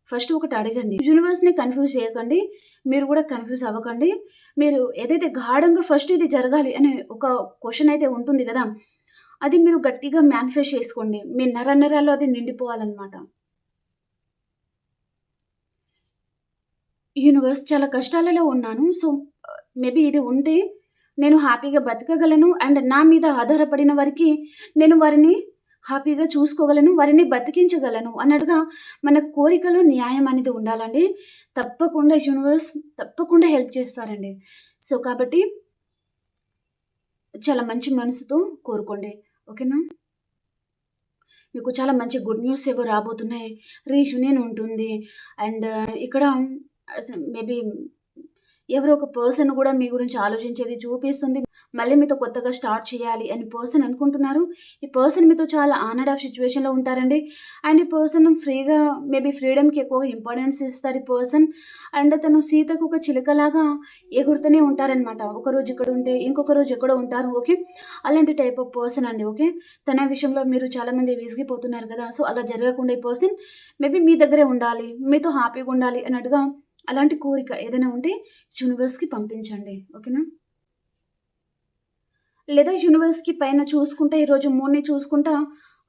ఫస్ట్ ఒకటి అడగండి. యూనివర్స్‌ని కన్‌ఫ్యూజ్ చేయకండి. మీరు కూడా కన్‌ఫ్యూజ్ అవ్వకండి. మీరు ఏదైతే గాఢంగా ఫస్ట్ ఇది జరగాలి అనే ఒక క్వెషన్ అయితే ఉంటుంది గదా! అది మీరు గట్టిగా మేనిఫెస్ట్ చేసుకోండి. మీ నరనరాల్లో అది నిండిపోవాలన్నమాట. యూనివర్స్ చాలా కష్టాలలో ఉన్నాను. సో, మేబీ ఇది ఉంటే నేను హ్యాపీగా బతకగలను. అండ్ నా మీద ఆధారపడిన వారికి నేను వారిని హ్యాపీగా చూసుకోగలను. వారిని బతికించగలను అన్నట్టుగా మన కోరికలో న్యాయం అనేది ఉండాలండి. తప్పకుండా యూనివర్స్ తప్పకుండా హెల్ప్ చేస్తారండి. సో, కాబట్టి చాలా మంచి మనసుతో కోరుకోండి. ఓకేనా? మీకు చాలా మంచి గుడ్ న్యూస్ ఏవో రాబోతున్నాయి. రీయూనియన్ ఉంటుంది. అండ్ ఇక్కడ మేబీ ఎవరో ఒక పర్సన్ కూడా మీ గురించి ఆలోచించేది చూపిస్తుంది. మళ్ళీ మీతో కొత్తగా స్టార్ట్ చేయాలి అని పర్సన్ అనుకుంటున్నారు. ఈ పర్సన్ మీతో చాలా ఆన్ అండ్ ఆఫ్ సిట్యుయేషన్‌లో ఉంటారండి. అండ్ ఈ పర్సన్ ఫ్రీగా మేబీ ఫ్రీడమ్‌కి ఎక్కువగా ఇంపార్టెన్స్ ఇస్తారు ఈ పర్సన్. అండ్ తను సీతకు ఒక చిలుకలాగా ఎగురుతూనే ఉంటారనమాట. ఒకరోజు ఇక్కడ ఉంటే ఇంకొక రోజు ఎక్కడో ఉంటారు. ఓకే. అలాంటి టైప్ ఆఫ్ పర్సన్ అండి. ఓకే. తన విషయంలో మీరు చాలామంది విసిగిపోతున్నారు కదా! సో, అలా జరగకుండా ఈ పర్సన్ మేబీ మీ దగ్గరే ఉండాలి, మీతో హ్యాపీగా ఉండాలి అన్నట్టుగా అలాంటి కోరిక ఏదైనా ఉంటే యూనివర్స్‌కి పంపించండి. ఓకేనా? లేదా యూనివర్స్‌కి పైన చూసుకుంటా ఈరోజు మూన్‌ని చూసుకుంటా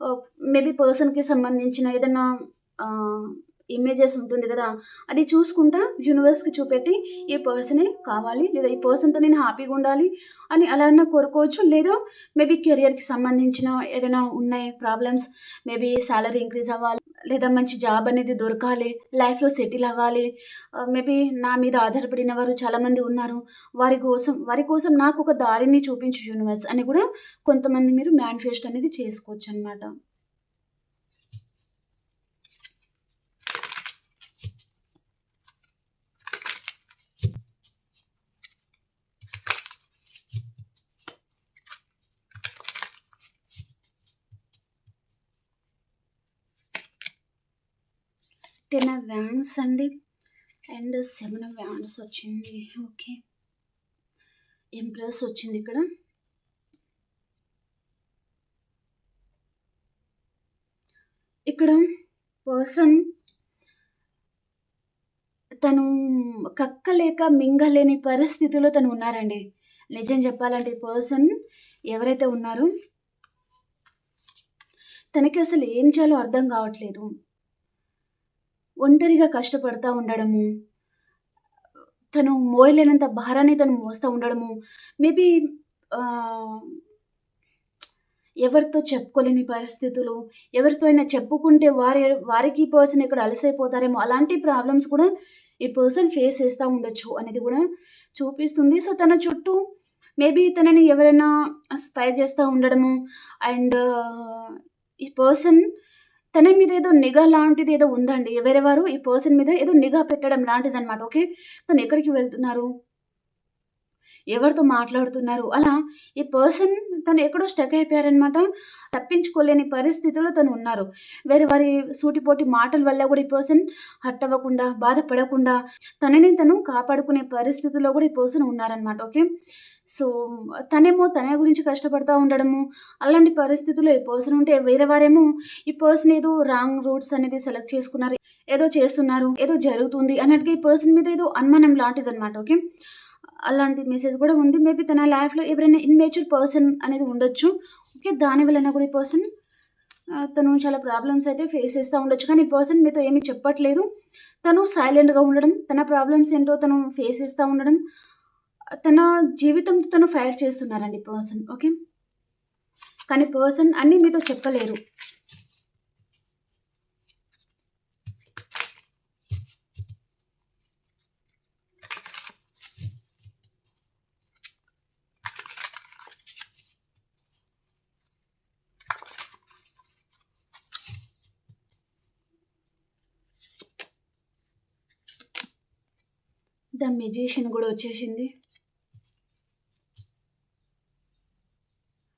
ఆహ్, మేబీ పర్సన్‌కి సంబంధించిన ఏదన్నా ఆహ్, ఇమేజెస్ ఉంటుంది గదా! అది చూసుకుంటా యూనివర్స్‌కి చూపెట్టి ఈ పర్సనే కావాలి, లేదా ఈ పర్సన్‌తో నేను హ్యాపీగా ఉండాలి అని అలా అన్నా కోరుకోవచ్చు. లేదా మేబీ కెరియర్‌కి సంబంధించిన ఏదైనా ఉన్నాయి ప్రాబ్లమ్స్, మేబీ సాలరీ ఇంక్రీజ్ అవ్వాలి, లేదా మంచి జాబ్ అనేది దొరకాలి, లైఫ్‌లో సెటిల్ అవ్వాలి. మేబీ నా మీద ఆధారపడిన వారు చాలామంది ఉన్నారు. వారి కోసం నాకొక దారిని చూపించు యూనివర్స్ అని కూడా కొంతమంది మీరు మేనిఫెస్ట్ అనేది చేసుకోవచ్చనమాట. 10 ఆఫ్ వ్యాండ్స్ అండి. అండ్ 7 ఆఫ్ వ్యాండ్స్ వచ్చింది. ఓకే. ఎంప్రెస్ వచ్చింది ఇక్కడ. ఇక్కడ పర్సన్ తను కక్కలేక మింగలేని పరిస్థితిలో తను ఉన్నారండి. నిజం చెప్పాలంటే ఈ పర్సన్ ఎవరైతే ఉన్నారో తనకి అసలు ఏం చేయాలో అర్థం కావట్లేదు. ఒంటరిగా కష్టపడతా ఉండడము, తను మోయలేనంత భారాన్ని తను మోస్తా ఉండడము, మేబీ ఆహ్, ఎవరితో చెప్పుకోలేని పరిస్థితులు, ఎవరితో అయినా చెప్పుకుంటే వారికి ఈ పర్సన్ ఇక్కడ అలసైపోతారేమో, అలాంటి ప్రాబ్లమ్స్ కూడా ఈ పర్సన్ ఫేస్ చేస్తా ఉండొచ్చు అనేది కూడా చూపిస్తుంది. సో, తన చుట్టూ మేబీ తనని ఎవరైనా స్పై చేస్తా ఉండడము అండ్ ఈ పర్సన్ తన మీద ఏదో నిఘా లాంటిది ఏదో ఉందండి. వేరే వారు ఈ పర్సన్ మీద ఏదో నిఘా పెట్టడం లాంటిదనమాట. ఓకే. తను ఎక్కడికి వెళ్తున్నారు? ఎవరితో మాట్లాడుతున్నారు? అలా ఈ పర్సన్ తను ఎక్కడో స్టక్ అయిపోయారనమాట. తప్పించుకోలేని పరిస్థితిలో తను ఉన్నారు. వేరే వారి సూటిపోటి మాటల వల్ల కూడా ఈ పర్సన్ హర్ట్ అవ్వకుండా, బాధపడకుండా తనని తను కాపాడుకునే పరిస్థితిలో కూడా ఈ పర్సన్ ఉన్నారనమాట. ఓకే. సో, తనేమో తన గురించి కష్టపడతా ఉండడము, అలాంటి పరిస్థితిలో ఈ పర్సన్ ఉంటే వేరే వారేమో ఈ పర్సన్ ఏదో రాంగ్ రూట్స్ అనేది సెలెక్ట్ చేసుకున్నారు. ఏదో చేస్తున్నారు, ఏదో జరుగుతుంది అన్నట్టుగా ఈ పర్సన్ మీద ఏదో అనుమానం లాంటిదనమాట. ఓకే. అలాంటి మెసేజ్ కూడా ఉంది. మేబీ తన లైఫ్‌లో ఎవరైనా ఇమ్మెచ్యూర్ పర్సన్ అనేది ఉండొచ్చు. ఓకే. దాని వలన కూడా ఈ పర్సన్ తను చాలా ప్రాబ్లమ్స్ అయితే ఫేస్ చేస్తా ఉండొచ్చు. కానీ ఈ పర్సన్ మీతో ఏమి చెప్పట్లేదు. తను సైలెంట్‌గా ఉండడం, తన ప్రాబ్లమ్స్ ఏంటో తను ఫేస్ చేస్తా ఉండడం, తన జీవితంతో తను ఫైట్ చేస్తున్నారండి పర్సన్. ఓకే. కానీ పర్సన్ అన్నీ మీతో చెప్పలేరు. ద మెజిషియన్ కూడా వచ్చేసింది.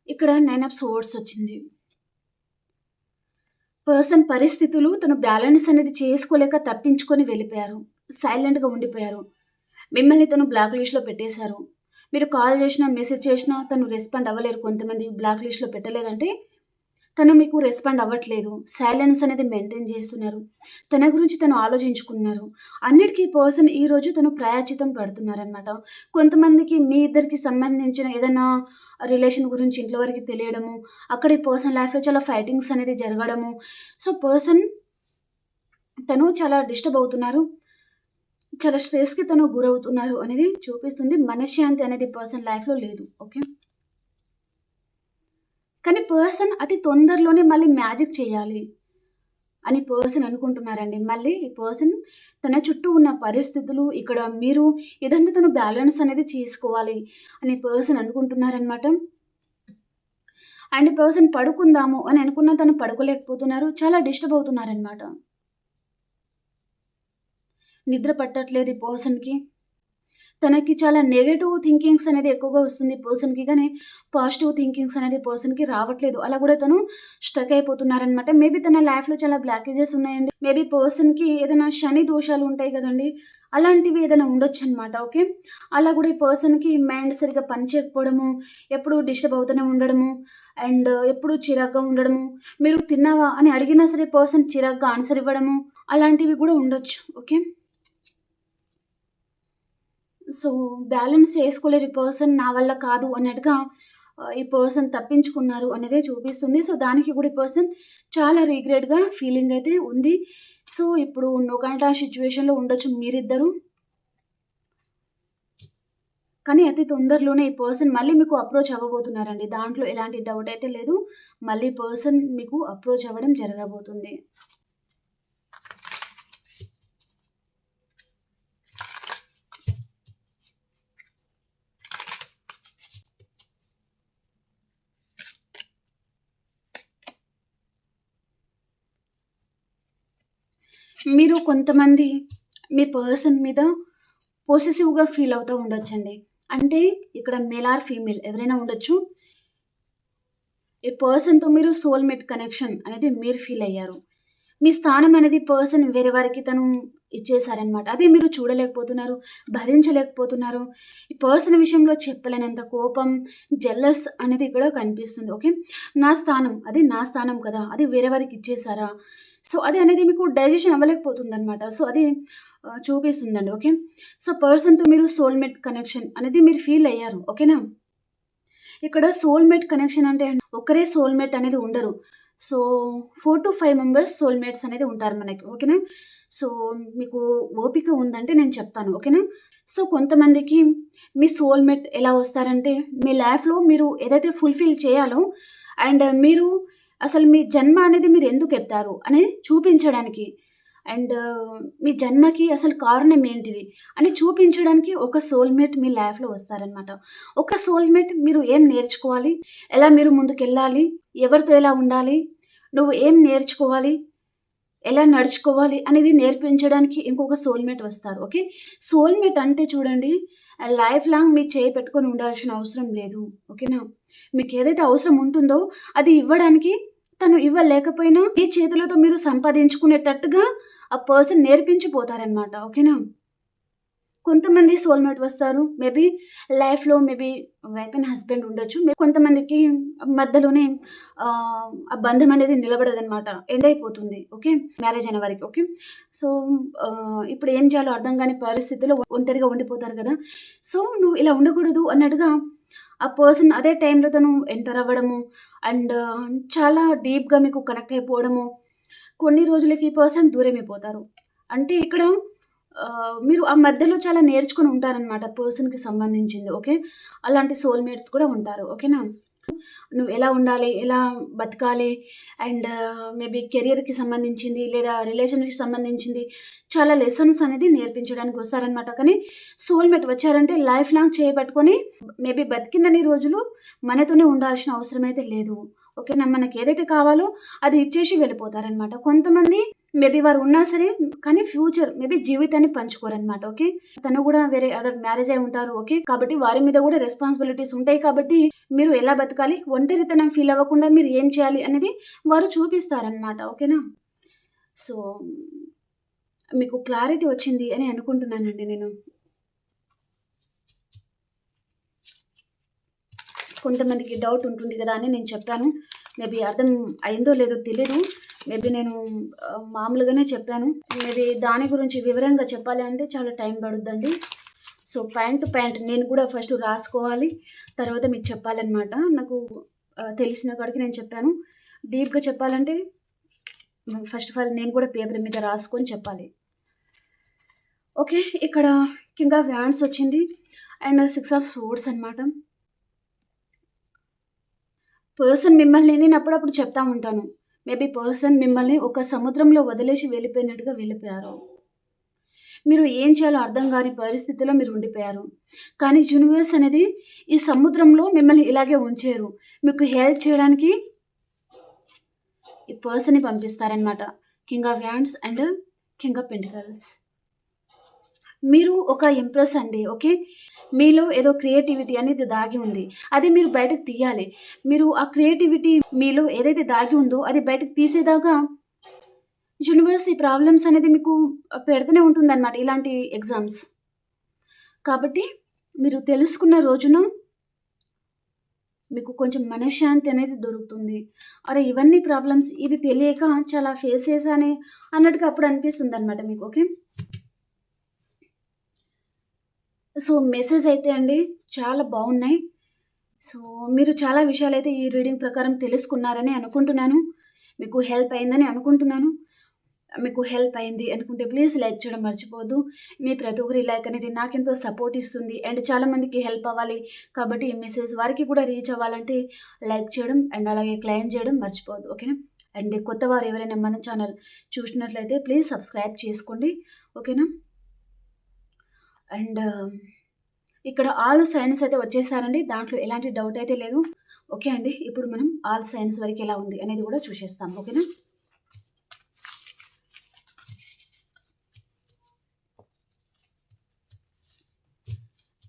ఇక్కడ 9 ఆఫ్ సోర్డ్స్ వచ్చింది. పర్సన్ పరిస్థితులు తను బ్యాలెన్స్ అనేది చేసుకోలేక తప్పించుకొని వెళ్ళిపోయారు. సైలెంట్‌గా ఉండిపోయారు. మిమ్మల్ని తను బ్లాక్ లిస్ట్‌లో పెట్టేశారు. మీరు కాల్ చేసినా, మెసేజ్ చేసినా తను రెస్పాండ్ అవ్వలేరు. కొంతమంది బ్లాక్ లిస్ట్‌లో పెట్టలేదంటే తను మీకు రెస్పాండ్ అవ్వట్లేదు. సైలెన్స్ అనేది మెయింటైన్ చేస్తున్నారు. తన గురించి తను ఆలోచించుకున్నారు. అన్నిటికి పర్సన్ ఈరోజు తను ప్రాయశ్చిత్తం పడుతున్నారనమాట. కొంతమందికి మీ ఇద్దరికి సంబంధించిన ఏదైనా రిలేషన్ గురించి ఇంట్లో వారికి తెలియడము, అక్కడ ఈ పర్సన్ లైఫ్‌లో చాలా ఫైటింగ్స్ అనేది జరగడము. సో, పర్సన్ తను చాలా డిస్టర్బ్ అవుతున్నారు. చాలా స్ట్రెస్‌కి తను గురవుతున్నారు అనేది చూపిస్తుంది. మనశ్శాంతి అనేది పర్సన్ లైఫ్‌లో లేదు. ఓకే. కానీ పర్సన్ అతి తొందరలోనే మళ్ళీ మ్యాజిక్ చేయాలి అని పర్సన్ అనుకుంటున్నారండి. మళ్ళీ ఈ పర్సన్ తన చుట్టూ ఉన్న పరిస్థితులు, ఇక్కడ మీరు ఇదంతా తను బ్యాలెన్స్ అనేది చేసుకోవాలి అని పర్సన్ అనుకుంటున్నారనమాట. అండ్ పర్సన్ పడుకుందాము అని అనుకున్న తను పడుకోలేకపోతున్నారు. చాలా డిస్టర్బ్ అవుతున్నారనమాట. నిద్ర పట్టట్లేదు ఈ పర్సన్‌కి. తనకి చాలా నెగెటివ్ థింకింగ్స్ అనేది ఎక్కువగా వస్తుంది పర్సన్‌కి. గానీ పాజిటివ్ థింకింగ్స్ అనేది పర్సన్‌కి రావట్లేదు. అలా గూడా తను స్టక్ అయిపోతున్నారనమాట. మేబీ తన లైఫ్‌లో చాలా బ్లాకేజెస్ ఉన్నాయండి. మేబీ పర్సన్‌కి ఏదైనా శని దోషాలు ఉంటాయి గదండీ! అలాంటివి ఏదైనా ఉండొచ్చనమాట. ఓకే. అలా గూడా ఈ పర్సన్‌కి మైండ్ సరిగ్గా పని చేయకపోవడము, ఎప్పుడూ డిస్టర్బ్ అవుతూనే ఉండడము, అండ్ ఎప్పుడూ చిరాకుగా ఉండడము, మీరు తిన్నావా అని అడిగినా సరే పర్సన్ చిరాకుగా ఆన్సర్ ఇవ్వడము, అలాంటివి గూడా ఉండొచ్చు. ఓకే. సో, బ్యాలెన్స్ చేసుకోలేరు ఈ పర్సన్ నా వల్ల కాదు అన్నట్టుగా ఈ పర్సన్ తప్పించుకున్నారు అనేదే చూపిస్తుంది. సో, దానికి కూడా ఈ పర్సన్ చాలా రిగ్రెట్‌గా ఫీలింగ్ అయితే ఉంది. సో, ఇప్పుడు నో కాంటాక్ట్ సిట్యుయేషన్‌లో ఉండొచ్చు మీరిద్దరు. కానీ అతి తొందరలోనే ఈ పర్సన్ మళ్ళీ మీకు అప్రోచ్ అవ్వబోతున్నారండి. దాంట్లో ఎలాంటి డౌట్ అయితే లేదు. మళ్ళీ పర్సన్ మీకు అప్రోచ్ అవ్వడం జరగబోతుంది. మీరు కొంతమంది మీ పర్సన్ మీద పొసెసివ్‌గా ఫీల్ అవుతూ ఉండొచ్చండి. అంటే ఇక్కడ మేల్ ఆర్ ఫీమేల్ ఎవరైనా ఉండొచ్చు. ఈ పర్సన్‌తో మీరు సోల్‌మేట్ కనెక్షన్ అనేది మీరు ఫీల్ అయ్యారు. మీ స్థానం అనేది పర్సన్ వేరే వారికి తను ఇచ్చేసారనమాట. అదే మీరు చూడలేకపోతున్నారు, భరించలేకపోతున్నారు. ఈ పర్సన్ విషయంలో చెప్పలేనంత కోపం, జెలస్ అనేది ఇక్కడ కనిపిస్తుంది. ఓకే. నా స్థానం, అది నా స్థానం కదా! అది వేరే వారికి ఇచ్చేసారా? సో, అది అనేది మీకు డైజెషన్ అవ్వలేకపోతుందనమాట. సో, అది చూపిస్తుందండి. ఓకే. సో, పర్సన్‌తో మీరు సోల్‌మేట్ కనెక్షన్ అనేది మీరు ఫీల్ అయ్యారు. ఓకేనా? ఇక్కడ సోల్‌మేట్ కనెక్షన్ అంటే ఒకరే సోల్‌మేట్ అనేది ఉండరు. సో, 4-5 మెంబర్స్ సోల్‌మేట్స్ అనేది ఉంటారు మనకి. ఓకేనా? సో, మీకు ఓపిక ఉందంటే నేను చెప్తాను. ఓకేనా? సో, కొంతమందికి మీ సోల్‌మేట్ ఎలా వస్తారంటే, మీ లైఫ్‌లో మీరు ఏదైతే ఫుల్‌ఫిల్ చేయాలో అండ్ మీరు అసలు మీ జన్మ అనేది మీరు ఎందుకెత్తారు అనేది చూపించడానికి. అండ్ మీ జన్మకి అసలు కారణం ఏంటిది అని చూపించడానికి ఒక సోల్‌మేట్ మీ లైఫ్‌లో వస్తారనమాట. ఒక సోల్‌మేట్ మీరు ఏం నేర్చుకోవాలి, ఎలా మీరు ముందుకెళ్ళాలి, ఎవరితో ఎలా ఉండాలి, నువ్వు ఏం నేర్చుకోవాలి, ఎలా నడుచుకోవాలి అనేది నేర్పించడానికి ఇంకొక సోల్‌మేట్ వస్తారు. ఓకే. సోల్‌మేట్ అంటే చూడండి లైఫ్ లాంగ్ మీ చేయి పెట్టుకొని ఉండాల్సిన అవసరం లేదు. ఓకేనా? మీకేదైతే అవసరం ఉంటుందో అది ఇవ్వడానికి తను ఇవ్వలేకపోయినా మీ చేతులతో మీరు సంపాదించుకునేటట్టుగా ఆ పర్సన్ నేర్పించిపోతారనమాట. ఓకేనా? కొంతమంది సోల్‌మేట్ వస్తారు. మేబీ లైఫ్‌లో మేబీ వైఫ్ అండ్ హస్బెండ్ ఉండొచ్చు. కొంతమందికి మధ్యలోనే ఆ బంధం అనేది నిలబడదనమాట. ఎండ్ అయిపోతుంది. ఓకే. మ్యారేజ్ అయిన వారికి. ఓకే. సో, ఇప్పుడు ఏం చేయాలో అర్థం కాని పరిస్థితిలో ఒంటరిగా ఉండిపోతారు కదా! సో, నువ్వు ఇలా ఉండకూడదు అన్నట్టుగా ఆ పర్సన్ అదే టైంలో తను ఎంటర్ అవ్వడము అండ్ చాలా డీప్‌గా మీకు కనెక్ట్ అయిపోవడము. కొన్ని రోజులకి ఈ పర్సన్ దూరమైపోతారు. అంటే ఇక్కడ మీరు ఆ మధ్యలో చాలా నేర్చుకొని ఉంటారనమాట పర్సన్‌కి సంబంధించింది. ఓకే. అలాంటి సోల్‌మేట్స్ కూడా ఉంటారు. ఓకేనా? నువ్వు ఎలా ఉండాలి, ఎలా బతకాలి అండ్ మేబీ కెరియర్‌కి సంబంధించింది లేదా రిలేషన్‌కి సంబంధించింది చాలా లెసన్స్ అనేది నేర్పించడానికి వస్తారనమాట. కానీ సోల్‌మేట్ వచ్చారంటే లైఫ్ లాంగ్ చేయబట్టుకొని మేబీ బతికినన్ని రోజులు మనతోనే ఉండాల్సిన అవసరం అయితే లేదు. ఓకేనా? మనకేదైతే కావాలో అది ఇచ్చేసి వెళ్ళిపోతారనమాట. కొంతమంది మేబీ వారు ఉన్నా సరే కానీ ఫ్యూచర్ మేబీ జీవితాన్ని పంచుకోరనమాట. ఓకే. తను గూడా వేరే అదర్ మ్యారేజ్ అయి ఉంటారు. ఓకే. కాబట్టి వారి మీద గూడా రెస్పాన్సిబిలిటీస్ ఉంటాయి కాబట్టి మీరు ఎలా బతకాలి, ఒంటరితనం ఫీల్ అవ్వకుండా మీరు ఏం చేయాలి అనేది వారు చూపిస్తారనమాట. ఓకేనా? సో, మీకు క్లారిటీ వచ్చింది అని అనుకుంటున్నానండి నేను. కొంతమందికి డౌట్ ఉంటుంది గదా! అని నేను చెప్పాను. మేబీ అర్థం అయిందో లేదో తెలీదు. మేబీ నేను మామూలుగానే చెప్పాను. మేబీ దాని గురించి వివరంగా చెప్పాలి అంటే చాలా టైం పడుద్దండి. సో, పాయింట్ టు పాయింట్ నేను కూడా ఫస్ట్ రాసుకోవాలి. తర్వాత మీకు చెప్పాలనమాట. నాకు తెలిసిన కాడికి నేను చెప్పాను. డీప్‌గా చెప్పాలంటే ఫస్ట్ ఆఫ్ ఆల్ నేను కూడా పేపర్ మీద రాసుకొని చెప్పాలి. ఓకే. ఇక్కడ కింగ్ ఆఫ్ హ్యాండ్స్ వచ్చింది. అండ్ 6 ఆఫ్ సోర్డ్స్ అనమాట. పర్సన్ మిమ్మల్ని నేను అప్పుడప్పుడు చెప్తా ఉంటాను. మేబీ పర్సన్ మిమ్మల్ని ఒక సముద్రంలో వదిలేసి వెళ్ళిపోయినట్టుగా వెళ్ళిపోయారు. మీరు ఏం చేయాలో అర్థం కాని పరిస్థితిలో మీరు ఉండిపోయారు. కానీ యూనివర్స్ అనేది ఈ సముద్రంలో మిమ్మల్ని ఇలాగే ఉంచారు. మీకు హెల్ప్ చేయడానికి ఈ పర్సన్‌ని పంపిస్తారనమాట. King of wands and king of pentacles. మీరు ఒక ఎంప్రెస్ అండి. ఓకే. మీలో ఏదో క్రియేటివిటీ అనేది దాగి ఉంది. అది మీరు బయటకు తీయాలి. మీరు ఆ క్రియేటివిటీ మీలో ఏదైతే దాగి ఉందో అది బయటకు తీసేదాకా యూనివర్స్ ఈ ప్రాబ్లమ్స్ అనేది మీకు పెడుతూనే ఉంటుందన్నమాట. ఇలాంటి ఎగ్జామ్స్. కాబట్టి మీరు తెలుసుకున్న రోజున మీకు కొంచెం మనశ్శాంతి అనేది దొరుకుతుంది. అరే! ఇవన్నీ ప్రాబ్లమ్స్ ఇది తెలియక చాలా ఫేస్ చేశానే అన్నట్టుగా అప్పుడు అనిపిస్తుందన్నమాట మీకు. ఓకే. సో, మెసేజ్ అయితే అండి చాలా బాగున్నాయి. సో, మీరు చాలా విషయాలైతే ఈ రీడింగ్ ప్రకారం తెలుసుకున్నారని అనుకుంటున్నాను. మీకు హెల్ప్ అయిందని అనుకుంటున్నాను. మీకు హెల్ప్ అయింది అనుకుంటే ప్లీజ్ లైక్ చేయడం మర్చిపోవద్దు. మీ ప్రతి ఒక్కరి లైక్ అనేది నాకెంతో సపోర్ట్ ఇస్తుంది. అండ్ చాలామందికి హెల్ప్ అవ్వాలి. కాబట్టి ఈ మెసేజ్ వారికి కూడా రీచ్ అవ్వాలంటే లైక్ చేయడం అండ్ అలాగే క్లెయిమ్ చేయడం మర్చిపోవద్దు. ఓకేనా? అండ్ కొత్తవారు ఎవరైనా మన ఛానల్ చూసినట్లయితే ప్లీజ్ సబ్స్క్రైబ్ చేసుకోండి. ఓకేనా? అండ్ ఇక్కడ ఆల్ సైన్స్ అయితే వచ్చేసారండి. దాంట్లో ఎలాంటి డౌట్ అయితే లేదు. ఓకే అండి. ఇప్పుడు మనం ఆల్ సైన్స్ వరకు ఎలా ఉంది అనేది కూడా చూసేస్తాం. ఓకేనా?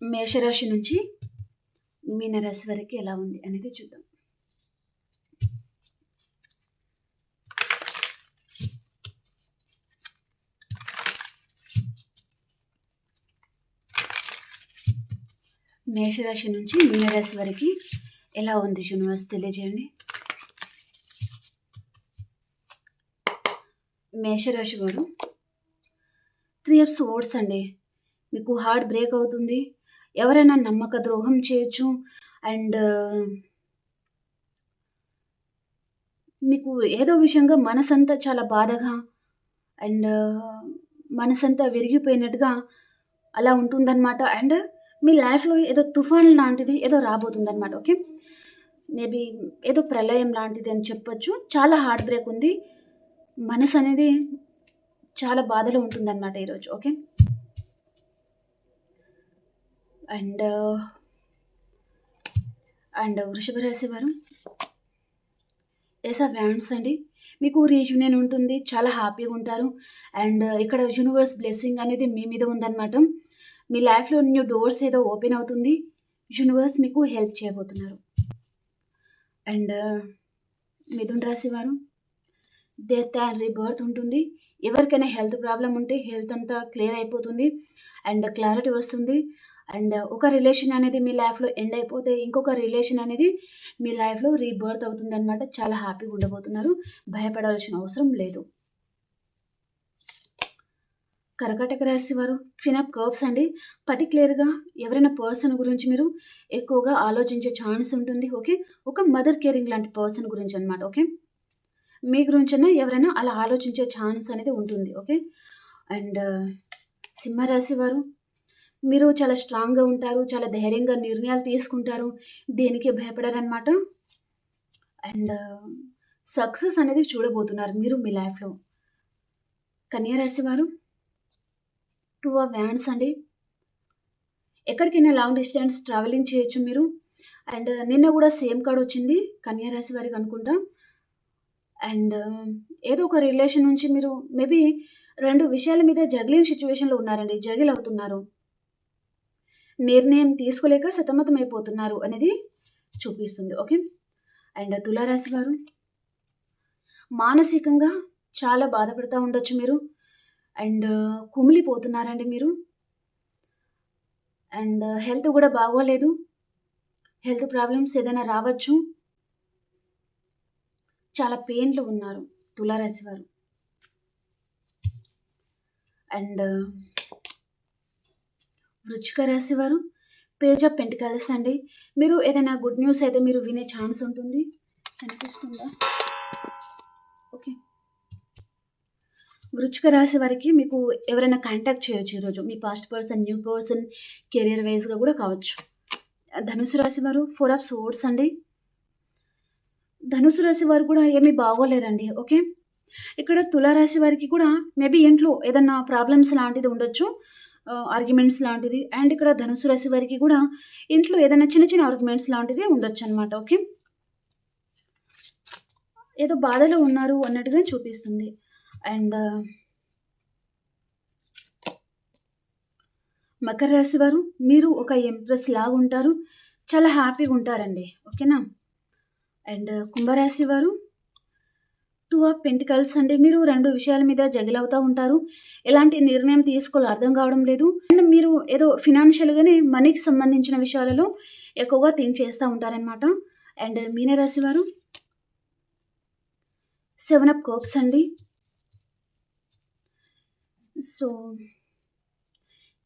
మేషరాశి నుంచి మీనరాశి వరకు ఎలా ఉంది అనేది చూద్దాం. మేషరాశి నుంచి మీనరాశి వరకు ఎలా ఉంది యూనివర్స్ తెలియజేయండి. మేషరాశి వారు 3 ఆఫ్ సోర్డ్స్ అండి. మీకు హార్ట్ బ్రేక్ అవుతుంది. ఎవరైనా నమ్మక ద్రోహం చేయొచ్చు. అండ్ మీకు ఏదో విషయంగా మనసంతా చాలా బాధగా అండ్ మనసంతా విరిగిపోయినట్టుగా అలా ఉంటుందన్నమాట. అండ్ మీ లైఫ్‌లో ఏదో తుఫాన్ లాంటిది ఏదో రాబోతుందన్నమాట. ఓకే. మేబీ ఏదో ప్రళయం లాంటిది అని చెప్పొచ్చు. చాలా హార్ట్ బ్రేక్ ఉంది. మనసు అనేది చాలా బాధలో ఉంటుందన్నమాట ఈరోజు. ఓకే. అండ్ వృషభ రాశి వారు ఏస్ ఆఫ్ వ్యాండ్స్ అండి. మీకు రీయూనియన్ ఉంటుంది. చాలా హ్యాపీగా ఉంటారు. అండ్ ఇక్కడ యూనివర్స్ బ్లెస్సింగ్ అనేది మీ మీద ఉందన్నమాట. మీ లైఫ్‌లో న్యూ డోర్స్ ఏదో ఓపెన్ అవుతుంది. యూనివర్స్ మీకు హెల్ప్ చేయబోతున్నారు. అండ్ మిథున రాశి వారు డెత్ అండ్ రీబర్త్ ఉంటుంది. ఎవరికైనా హెల్త్ ప్రాబ్లమ్ ఉంటే హెల్త్ అంతా క్లియర్ అయిపోతుంది. అండ్ క్లారిటీ వస్తుంది. అండ్ ఒక రిలేషన్ అనేది మీ లైఫ్‌లో ఎండ్ అయిపోతే ఇంకొక రిలేషన్ అనేది మీ లైఫ్‌లో రీబర్త్ అవుతుందన్నమాట. చాలా హ్యాపీగా ఉండబోతున్నారు. భయపడాల్సిన అవసరం లేదు. కర్కాటక రాశి వారు క్వీన్ ఆఫ్ కప్స్ అండి. పర్టిక్యులర్‌గా ఎవరైనా పర్సన్ గురించి మీరు ఎక్కువగా ఆలోచించే ఛాన్స్ ఉంటుంది. ఓకే. ఒక మదర్ కేరింగ్ లాంటి పర్సన్ గురించి అన్నమాట. ఓకే. మీ గురించైనా ఎవరైనా అలా ఆలోచించే ఛాన్స్ అనేది ఉంటుంది. ఓకే. అండ్ సింహరాశి వారు మీరు చాలా స్ట్రాంగ్‌గా ఉంటారు. చాలా ధైర్యంగా నిర్ణయాలు తీసుకుంటారు. దేనికి భయపడరనమాట. అండ్ సక్సెస్ అనేది చూడబోతున్నారు మీరు మీ లైఫ్‌లో. కన్యా రాశి వారు 2 ఆఫ్ వ్యాండ్స్ అండి. ఎక్కడికైనా లాంగ్ డిస్టెన్స్ ట్రావెలింగ్ చేయొచ్చు మీరు. అండ్ నిన్న కూడా సేమ్ కార్డ్ వచ్చింది కన్యా రాశి వారికి అనుకుంటా. అండ్ ఏదో ఒక రిలేషన్ నుంచి మీరు మేబీ 2 విషయాల మీద జగ్లింగ్ సిట్యుయేషన్‌లో ఉన్నారండి. జగిల్ అవుతున్నారు. నిర్ణయం తీసుకోలేక సతమతమైపోతున్నారు అనేది చూపిస్తుంది. ఓకే. అండ్ తులారాశి వారు మానసికంగా చాలా బాధపడతా ఉండొచ్చు మీరు. అండ్ కుమిలిపోతున్నారండి మీరు. అండ్ హెల్త్ కూడా బాగోలేదు. హెల్త్ ప్రాబ్లమ్స్ ఏదైనా రావచ్చు. చాలా పెయిన్‌లో ఉన్నారు తులారాశి వారు. అండ్ వృశ్చిక రాశి వారు పేజ్ ఆఫ్ పెంటికల్స్ అండి. మీరు ఏదైనా గుడ్ న్యూస్ అయితే మీరు వినే ఛాన్స్ ఉంటుంది. కనిపిస్తుందా? ఓకే. వృశ్చిక రాశి వారికి మీకు ఎవరైనా కాంటాక్ట్ చేయొచ్చు ఈరోజు. మీ past person, new person, career వైస్‌గా కూడా కావచ్చు. ధనుసు రాశి వారు 4 ఆఫ్ సోర్డ్స్ అండి. ధనుసు రాశి వారు కూడా ఏమీ బాగోలేరండి. ఓకే. ఇక్కడ తులారాశి వారికి కూడా మేబీ ఇంట్లో ఏదన్నా ప్రాబ్లమ్స్ లాంటిది ఉండొచ్చు. ఆర్గ్యుమెంట్స్ లాంటిది. అండ్ ఇక్కడ ధనుసు రాశి వారికి కూడా ఇంట్లో ఏదైనా చిన్న చిన్న ఆర్గ్యుమెంట్స్ లాంటిది ఉండొచ్చనమాట. ఓకే. ఏదో బాధలో ఉన్నారు అన్నట్టుగా చూపిస్తుంది. అండ్ మకర రాశి వారు మీరు ఒక ఎంప్రెస్ లాగా ఉంటారు. చాలా హ్యాపీగా ఉంటారండి. ఓకేనా. అండ్ కుంభరాశి వారు 2 ఆఫ్ పెంటికల్స్ అండి. మీరు 2 విషయాల మీద జగిల్ అవుతా ఉంటారు. ఎలాంటి నిర్ణయం తీసుకోవాలో అర్థం కావడం లేదు. అండ్ మీరు ఏదో ఫినాన్షియల్‌గానే మనీకి సంబంధించిన విషయాలలో ఎక్కువగా థింక్ చేస్తా ఉంటారనమాట. అండ్ మీనరాశి వారు 7 ఆఫ్ కప్స్ అండి. సో,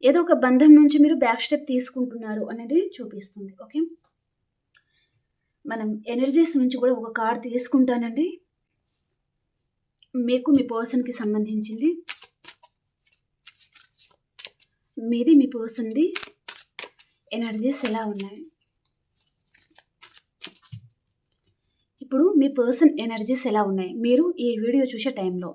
ఏదో ఒక బంధం నుంచి మీరు బ్యాక్ స్టెప్ తీసుకుంటున్నారు అనేది చూపిస్తుంది. ఓకే. మనం ఎనర్జీస్ నుంచి కూడా ఒక కార్డ్ తీసుకుంటానండి. మీకు మీ పర్సన్‌కి సంబంధించింది. మీది మీ పర్సన్‌ది ఎనర్జీస్ ఎలా ఉన్నాయి? ఇప్పుడు మీ పర్సన్ ఎనర్జీస్ ఎలా ఉన్నాయి? మీరు ఈ వీడియో చూసే టైంలో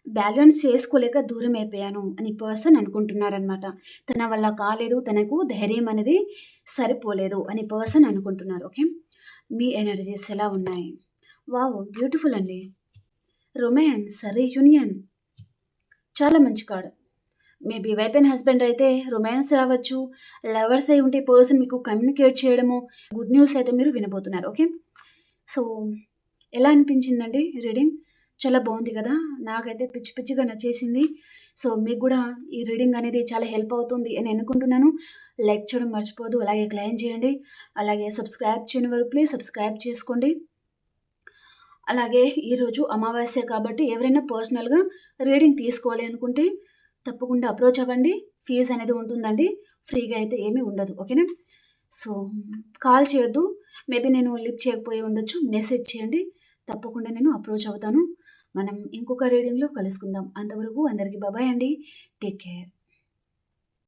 బ్యాలెన్స్ చేసుకోలేక దూరం అయిపోయాను అని పర్సన్ అనుకుంటున్నారనమాట. తన వల్ల కాలేదు, తనకు ధైర్యం అనేది సరిపోలేదు అని పర్సన్ అనుకుంటున్నారు. ఓకే. మీ ఎనర్జీస్ ఎలా ఉన్నాయి? వావ్! బ్యూటిఫుల్ అండి. రొమాన్స్, రీయూనియన్ చాలా మంచి card. Maybe wife and husband అయితే రొమాన్స్ రావచ్చు. లవర్స్ అయి ఉంటే పర్సన్ మీకు కమ్యూనికేట్ చేయడము, గుడ్ న్యూస్ అయితే మీరు వినబోతున్నారు. ఓకే. సో, ఎలా అనిపించిందండి రీడింగ్? చాలా బాగుంది కదా! నాకైతే పిచ్చి పిచ్చిగా నచ్చేసింది. సో, మీకు కూడా ఈ రీడింగ్ అనేది చాలా హెల్ప్ అవుతుంది అని అనుకుంటున్నాను. లైక్ చేయడం మర్చిపోవద్దు. అలాగే క్లెయిమ్ చేయండి. అలాగే సబ్స్క్రైబ్ చేయని వారు ప్లీజ్ సబ్స్క్రైబ్ చేసుకోండి. అలాగే ఈరోజు అమావాస్య కాబట్టి ఎవరైనా పర్సనల్‌గా రీడింగ్ తీసుకోవాలి అనుకుంటే తప్పకుండా అప్రోచ్ అవ్వండి. ఫీజ్ అనేది ఉంటుందండి. ఫ్రీగా అయితే ఏమీ ఉండదు. ఓకేనా. సో, కాల్ చేయొద్దు. మేబీ నేను లిఫ్ట్ చేయకపోయి ఉండొచ్చు. మెసేజ్ చేయండి. తప్పకుండా నేను అప్రోచ్ అవుతాను. మనం ఇంకొక రీడింగ్‌లో కలుసుకుందాం. అంతవరకు అందరికీ బాయ్ అండి. Take care.